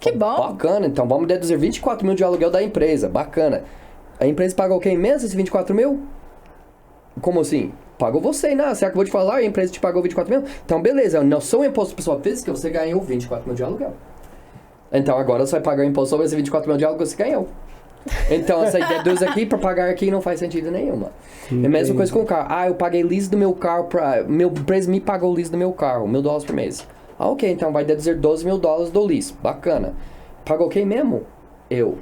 Que bom. Bacana, então vamos deduzir 24 mil de aluguel da empresa. Bacana. A empresa pagou quem mesmo esses 24 mil? Como assim? Pagou você, né? Você acabou de falar, a empresa te pagou 24 mil? Então, beleza. Não sou um imposto de pessoa física, você ganhou 24 mil de aluguel. Então, agora você vai pagar o imposto sobre esses 24 mil de aluguel que você ganhou. Então, essa deduz aqui para pagar aqui não faz sentido nenhuma. É a mesma coisa com o carro. Eu paguei lease do meu carro meu empresa me pagou o lease do meu carro, $1.000 por mês. Ok, então vai deduzir $12.000 do lease. Bacana. Pagou quem mesmo? Eu.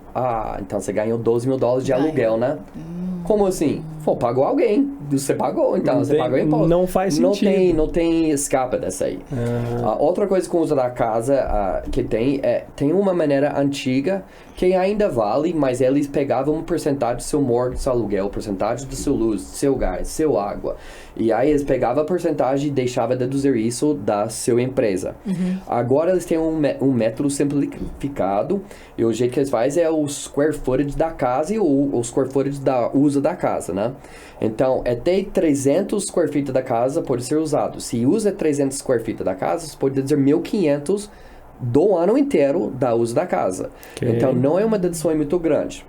Então você ganhou $12.000 de aluguel, né? Como assim? Pagou alguém. Você pagou, então você pagou imposto. Não faz sentido. Não tem escapa dessa aí. Outra coisa com o uso da casa que tem uma maneira antiga que ainda vale, mas eles pegavam um porcentagem do seu mortgage, do seu aluguel, porcentagem do seu luz, do seu gás, do seu água. E aí eles pegavam a porcentagem e deixavam deduzir isso da sua empresa. Agora eles têm um método simplificado e o jeito que eles fazem é o square footage da casa e o square footage da uso da casa, né? Então, até 300 square feet da casa pode ser usado. Se usa 300 square feet da casa, você pode deduzir 1.500 do ano inteiro da uso da casa. Então, não é uma dedução muito grande.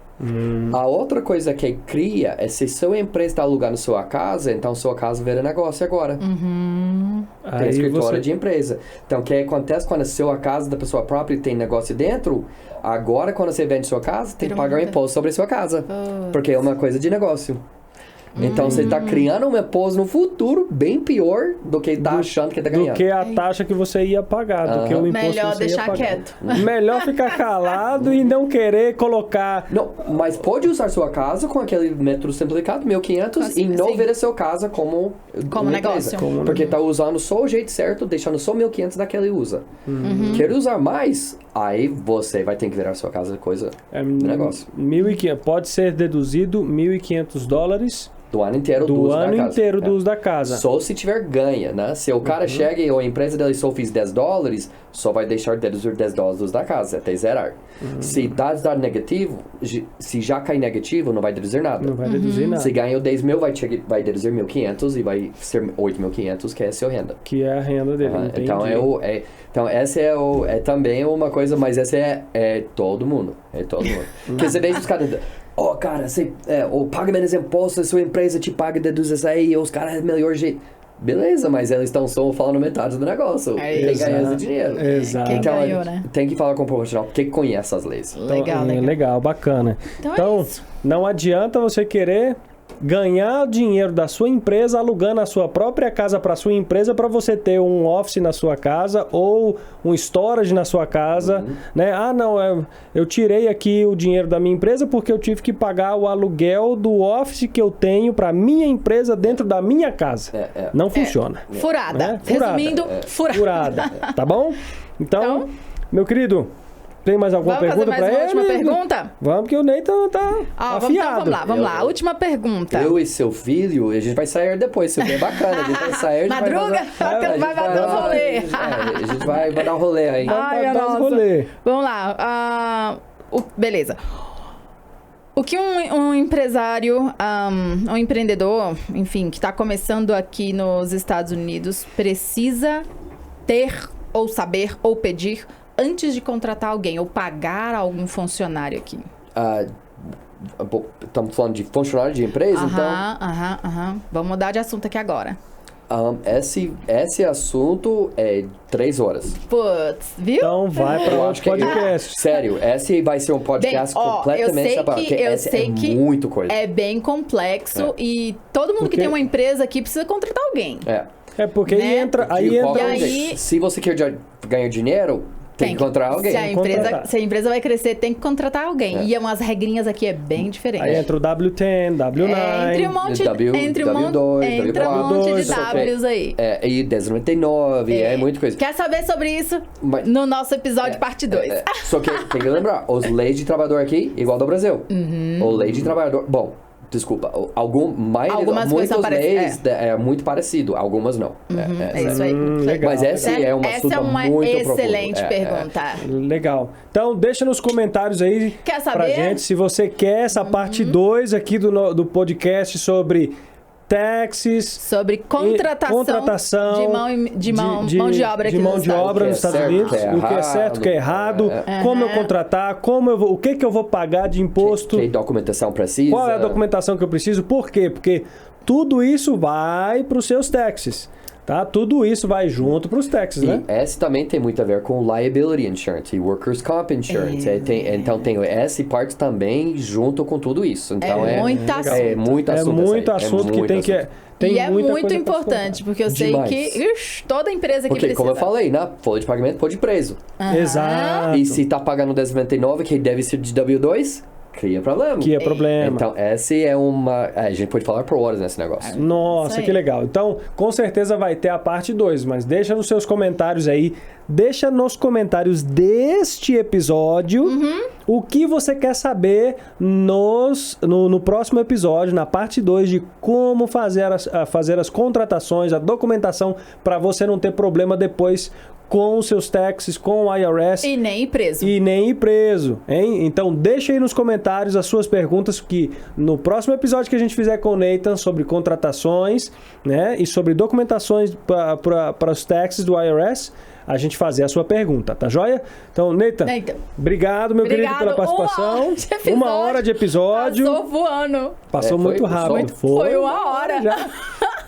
A outra coisa que cria é se sua empresa está alugando sua casa, então sua casa vira negócio agora. Tem escritório de empresa. Então, o que acontece quando a sua casa da pessoa própria tem negócio dentro, agora quando você vende sua casa, tem que pagar o imposto sobre a sua casa. Porque é uma coisa de negócio. Então, você está criando um imposto no futuro bem pior do que está achando que está ganhando. Do que a taxa que você ia pagar, do que o imposto Melhor que você ia deixar pagar. quieto. Melhor ficar calado e não querer colocar... Não, mas pode usar sua casa com aquele método simplificado, 1.500, e não ver a sua casa como uma negócio. empresa. Porque está usando só o jeito certo, deixando só 1.500 daquele usa. Quer usar mais, aí você vai ter que virar a sua casa coisa do negócio. 1.500, pode ser deduzido $1.500 Do ano inteiro do uso da casa. Só se tiver ganha, né? Se o cara chega e a empresa dele só fez $10, só vai deixar deduzir $10 do uso da casa, até zerar. Se dá negativo, se já cai negativo, não vai deduzir nada. Não vai deduzir nada. Se ganhou 10 mil, vai deduzir 1.500 e vai ser 8.500, que é a sua renda. Que é a renda dele, Então, então essa é também uma coisa, mas essa é todo mundo. É todo mundo. Porque você deixa os caras... cara, você paga menos impostos, a sua empresa te paga, deduz isso aí, os caras é o melhor jeito. Beleza, mas eles estão só falando metade do negócio. Quem ganha esse dinheiro. Exato. Quem Então, ganhou, né? Tem que falar com o profissional, porque conhece as leis. Legal, bacana. Então é isso. Não adianta você querer ganhar dinheiro da sua empresa alugando a sua própria casa para sua empresa para você ter um office na sua casa ou um storage na sua casa, né? Eu tirei aqui o dinheiro da minha empresa porque eu tive que pagar o aluguel do office que eu tenho para minha empresa dentro da minha casa. Não funciona. Furada. Né? Furada. Resumindo, furada. Tá bom? Então, meu querido, tem mais alguma pergunta para ele? Vamos fazer mais uma última pergunta? Vamos, porque o Nathan tá afiado. Vamos lá. Última pergunta. Eu e seu filho, a gente vai sair depois, seu filho é bacana. A gente vai sair... Madruga? Vai bater os rolê. A gente vai dar um rolê aí. Ai, dar uns rolê. Vamos lá. Beleza. O que um empresário, um empreendedor, enfim, que está começando aqui nos Estados Unidos, precisa ter, ou saber, ou pedir antes de contratar alguém, ou pagar algum funcionário aqui? Estamos falando de funcionário de empresa, então? Vamos mudar de assunto aqui agora. Esse assunto é 3 horas. Putz, viu? Então vai para outro podcast. Sério, esse vai ser um podcast completamente separado. Eu sei que muito coisa. É bem complexo e todo mundo que tem uma empresa aqui precisa contratar alguém. Porque aí entra... Se você quer ganhar dinheiro, tem que contratar alguém. Se a empresa vai crescer, tem que contratar alguém. E umas regrinhas aqui é bem diferente. Aí entra o W10, W9... Entre um monte de Ws aí. E 1099, é muita coisa. Quer saber sobre isso? No nosso episódio parte 2. Só que tem que lembrar, os leis de trabalhador aqui, igual do Brasil. O lei de trabalhador... Bom, desculpa, muitas leis é muito parecido, algumas não. Isso aí. Legal. Mas essa é uma excelente pergunta. Legal. Então, deixa nos comentários aí pra gente se você quer essa parte 2 aqui do podcast sobre taxes, sobre contratação de mão de obra aqui nos Estados Unidos, o que é certo, o que é errado, como eu contratar, o que eu vou pagar de imposto, que documentação precisa, qual é a documentação que eu preciso, por quê? Porque tudo isso vai para os seus taxes. Tá? Tudo isso vai junto para os taxes, né? Esse também tem muito a ver com liability insurance e workers' comp insurance. Então tem essa parte também junto com tudo isso. Então é muito assunto que tem que... Tem é muito importante, porque eu sei que toda empresa que precisa... Como eu falei, na folha de pagamento pode ir preso. Exato. E se tá pagando 1099, que deve ser de W2... Cria problema. Então, essa é uma... A gente pode falar por horas nesse negócio. Nossa, que legal. Então, com certeza vai ter a parte 2, mas deixa nos seus comentários aí, deixa nos comentários deste episódio o que você quer saber no próximo episódio, na parte 2, de como fazer as contratações, a documentação, para você não ter problema depois com os seus taxes, com o IRS. E nem ir preso. Hein? Então, deixa aí nos comentários as suas perguntas, que no próximo episódio que a gente fizer com o Nathan sobre contratações, né, e sobre documentações para os taxes do IRS, a gente fazer a sua pergunta, tá joia? Então, Nathan, obrigado, meu querido, pela participação. Uma hora de episódio. Passou voando. Passou muito rápido. Foi 1 hora. Já.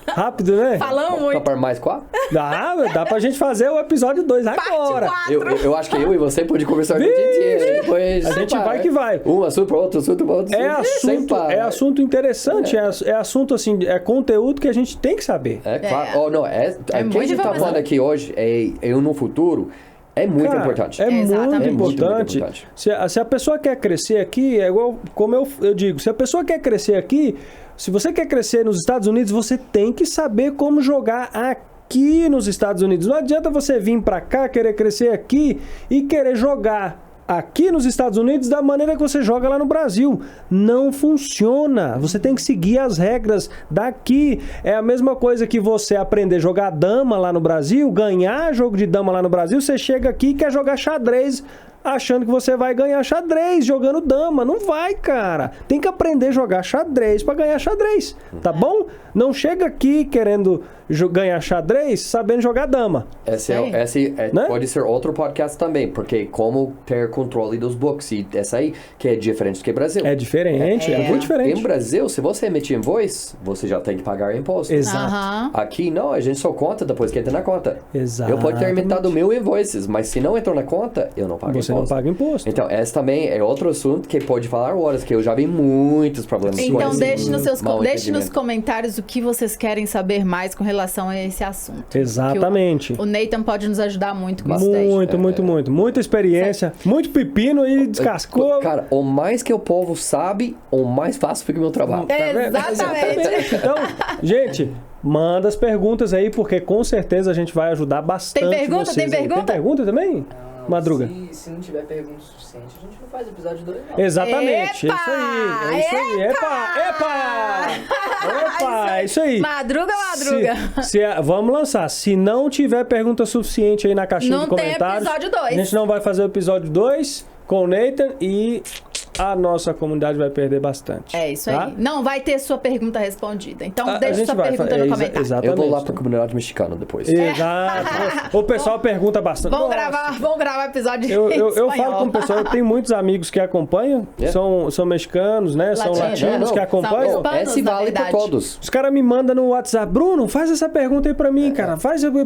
Rápido, né? Falamos muito. Para mais 4? Dá pra gente fazer o episódio 2 agora. Parte 4. Eu acho que eu e você podemos conversar o dia inteiro. Depois, A gente vai que vai. Um assunto para outro, assunto para outro. É assunto interessante, é assunto assim, é conteúdo que a gente tem que saber. É claro. Oh, não, o que a gente está informação. falando aqui hoje é no futuro. É muito Cara, importante. É muito Exatamente. importante. Muito importante. Se a pessoa quer crescer aqui, é igual, como eu digo, se a pessoa quer crescer aqui, se você quer crescer nos Estados Unidos, você tem que saber como jogar aqui nos Estados Unidos. Não adianta você vir pra cá, querer crescer aqui e querer jogar aqui nos Estados Unidos da maneira que você joga lá no Brasil. Não funciona. Você tem que seguir as regras daqui. É a mesma coisa que você aprender a jogar dama lá no Brasil, ganhar jogo de dama lá no Brasil, você chega aqui e quer jogar xadrez achando que você vai ganhar xadrez jogando dama. Não vai, cara. Tem que aprender a jogar xadrez pra ganhar xadrez, tá bom? Não chega aqui querendo ganhar xadrez sabendo jogar dama. Esse Né? pode ser outro podcast também, porque como ter controle dos books, e essa aí que é diferente do que Brasil. É diferente, é muito diferente. Em Brasil, se você emitir invoice, você já tem que pagar imposto. Exato. Aham. Aqui não, a gente só conta depois que entra na conta. Exato. Eu posso ter emitido 1000 invoices, mas se não entrou na conta, eu não pago Você imposto. não paga imposto. Então, esse também é outro assunto que pode falar horas, que eu já vi muitos problemas com Então esse deixe nos mau deixe nos entendimento. comentários o que vocês querem saber mais com relação a esse assunto. Exatamente. Que o Nathan pode nos ajudar muito com isso daí. Muito. Muita experiência, muito pepino e descascou. Cara, o mais que o povo sabe, o mais fácil fica o meu trabalho. Tá vendo? Exatamente. Então, gente, manda as perguntas aí, porque com certeza a gente vai ajudar bastante. Tem pergunta? vocês Tem aí. pergunta? Tem pergunta também? Madruga. Se não tiver pergunta suficiente, a gente não faz episódio 2, não. Exatamente. Epa! É isso aí. Epa! É isso aí. Madruga. Vamos lançar. Se não tiver pergunta suficiente aí na caixinha Não de tem comentários, episódio 2. a gente não vai fazer o episódio 2 com o Nathan e a nossa comunidade vai perder bastante. É isso tá? aí. Não vai ter sua pergunta respondida. Então A deixa gente sua vai pergunta no comentário. Exatamente. Eu vou lá pra comunidade mexicana depois. Exato. O pessoal pergunta bastante. Vamos Nossa, gravar episódio Eu em falo com o pessoal, eu tenho muitos amigos que acompanham, são mexicanos, né? São Latinos. latinos que Não, acompanham. são hispanos, Esse na vale pra verdade. todos. Os caras me mandam no WhatsApp, Bruno, faz essa pergunta aí pra mim, cara.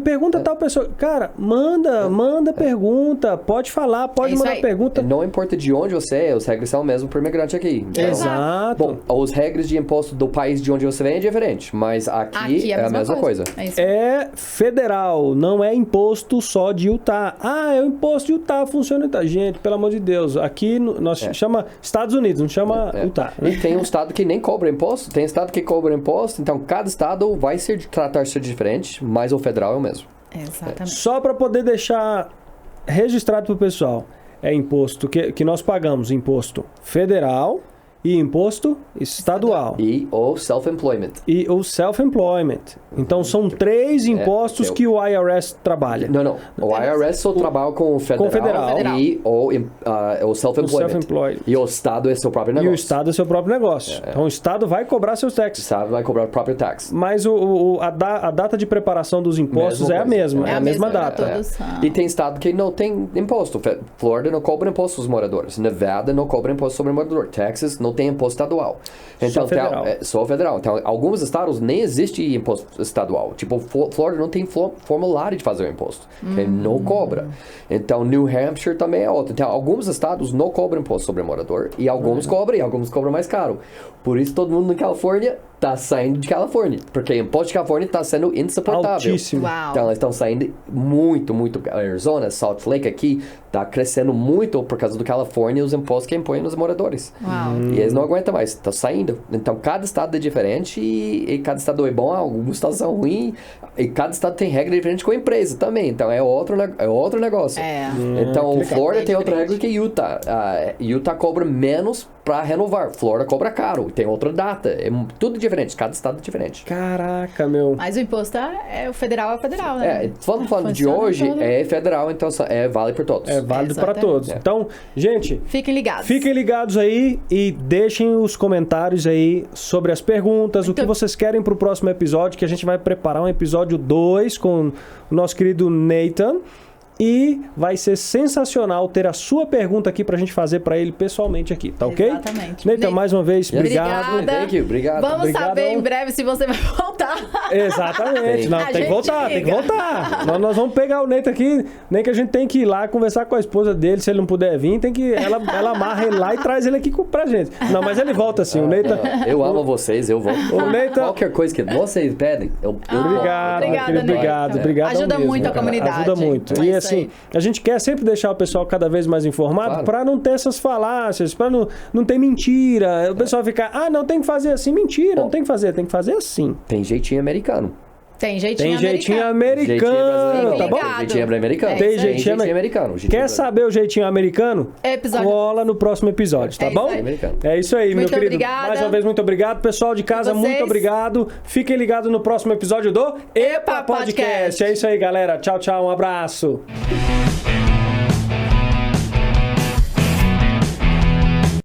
Pergunta tal pessoa. Cara, manda pergunta. Pode falar, pode É isso mandar aí. pergunta. Não importa de onde você é, os regras são o mesmo para imigrante aqui. Então, Exato. Bom, as regras de imposto do país de onde você vem é diferente, mas aqui é a mesma coisa. É isso. É federal, não é imposto só de Utah. É o imposto de Utah, funciona em Utah. Gente, pelo amor de Deus, aqui nós chama Estados Unidos, não chama Utah. E tem um estado que nem cobra imposto, tem estado que cobra imposto, então cada estado vai tratar-se diferente, mas o federal é o mesmo. Exatamente. Só para poder deixar registrado pro pessoal, é imposto que nós pagamos, imposto federal e imposto estadual. E o self-employment. E o self-employment. Então, são 3 impostos que o IRS trabalha. Não. O IRS só trabalha com o federal, e o self-employment. Self-employed. E o estado é seu próprio negócio. E o estado é seu próprio negócio. Então, o estado vai cobrar seus O taxes. estado vai cobrar o próprio tax. Mas a data de preparação dos impostos Mesma é a coisa. mesma. É a mesma data. Todos. E tem estado que não tem imposto. Florida não cobra imposto aos moradores. Nevada não cobra imposto sobre o morador. Texas não tem imposto estadual. Então, federal. Só federal. Então, alguns estados nem existe imposto estadual. Tipo, Florida não tem formulário de fazer o imposto. Ele não cobra. Então, New Hampshire também é outro. Então, alguns estados não cobram imposto sobre o morador. E alguns cobram, e alguns cobram mais caro. Por isso, todo mundo na Califórnia está saindo de Califórnia. Porque o imposto de Califórnia está sendo insuportável. Altíssimo. Uau. Então, eles estão saindo muito. Arizona, Salt Lake aqui, está crescendo muito por causa do Califórnia e os impostos que impõem nos moradores. Uau. E eles não aguentam mais, estão saindo. Então, cada estado é diferente e cada estado é bom, alguns estados são ruins. E cada estado tem regra diferente com a empresa também. Então, é outro negócio. Então, que legal. Florida tem outra diferente. regra que Utah. Utah cobra menos para renovar. Florida cobra caro. Tem outra data. É tudo diferente. Cada estado é diferente. Caraca, meu. Mas o imposto o federal, né? Vamos falando de Funciona hoje, todo. é federal, então vale por todos. É válido para Exatamente. todos. Então, gente, Fiquem ligados. fiquem ligados aí e deixem os comentários aí sobre as perguntas, o que vocês querem pro próximo episódio, que a gente vai preparar um episódio 2 com o nosso querido Nathan. E vai ser sensacional ter a sua pergunta aqui pra gente fazer pra ele pessoalmente aqui, tá ok? Exatamente. Nathan, mais uma vez, obrigado. Obrigada. Thank you, obrigado. Vamos Obrigado. saber em breve se você vai voltar. Exatamente. Não, A tem que gente voltar, tem que liga. voltar. Nós vamos pegar o Nathan aqui, nem que a gente tem que ir lá conversar com a esposa dele, se ele não puder vir, tem que ela amarra ele lá e traz ele aqui pra gente. Não, mas ele volta sim, o Nathan. Eu amo vocês, eu vou. O Nathan. Qualquer coisa que vocês pedem, eu Obrigado, Obrigada, querido, Nathan. obrigado. Ajuda mesmo, muito a cara. comunidade. Ajuda muito. É E isso assim, aí. a gente quer sempre deixar o pessoal cada vez mais informado Claro. pra não ter essas falácias, pra não ter mentira. O pessoal ficar, não tem que fazer assim, mentira, não tem que fazer assim. Tem jeitinho americano. Tem jeitinho Tem jeitinho americano. americano, tá bom? Ligado. Tem jeitinho americano. É Tem isso aí. jeitinho americano. Quer saber o jeitinho americano? Episódio Cola no próximo episódio, tá É bom? isso aí. Americano. É isso aí, meu Muito querido. obrigada. Mais uma vez, muito obrigado. Pessoal de casa, E vocês? muito obrigado. Fiquem ligados no próximo episódio do Epa Podcast. É isso aí, galera. Tchau, tchau. Um abraço.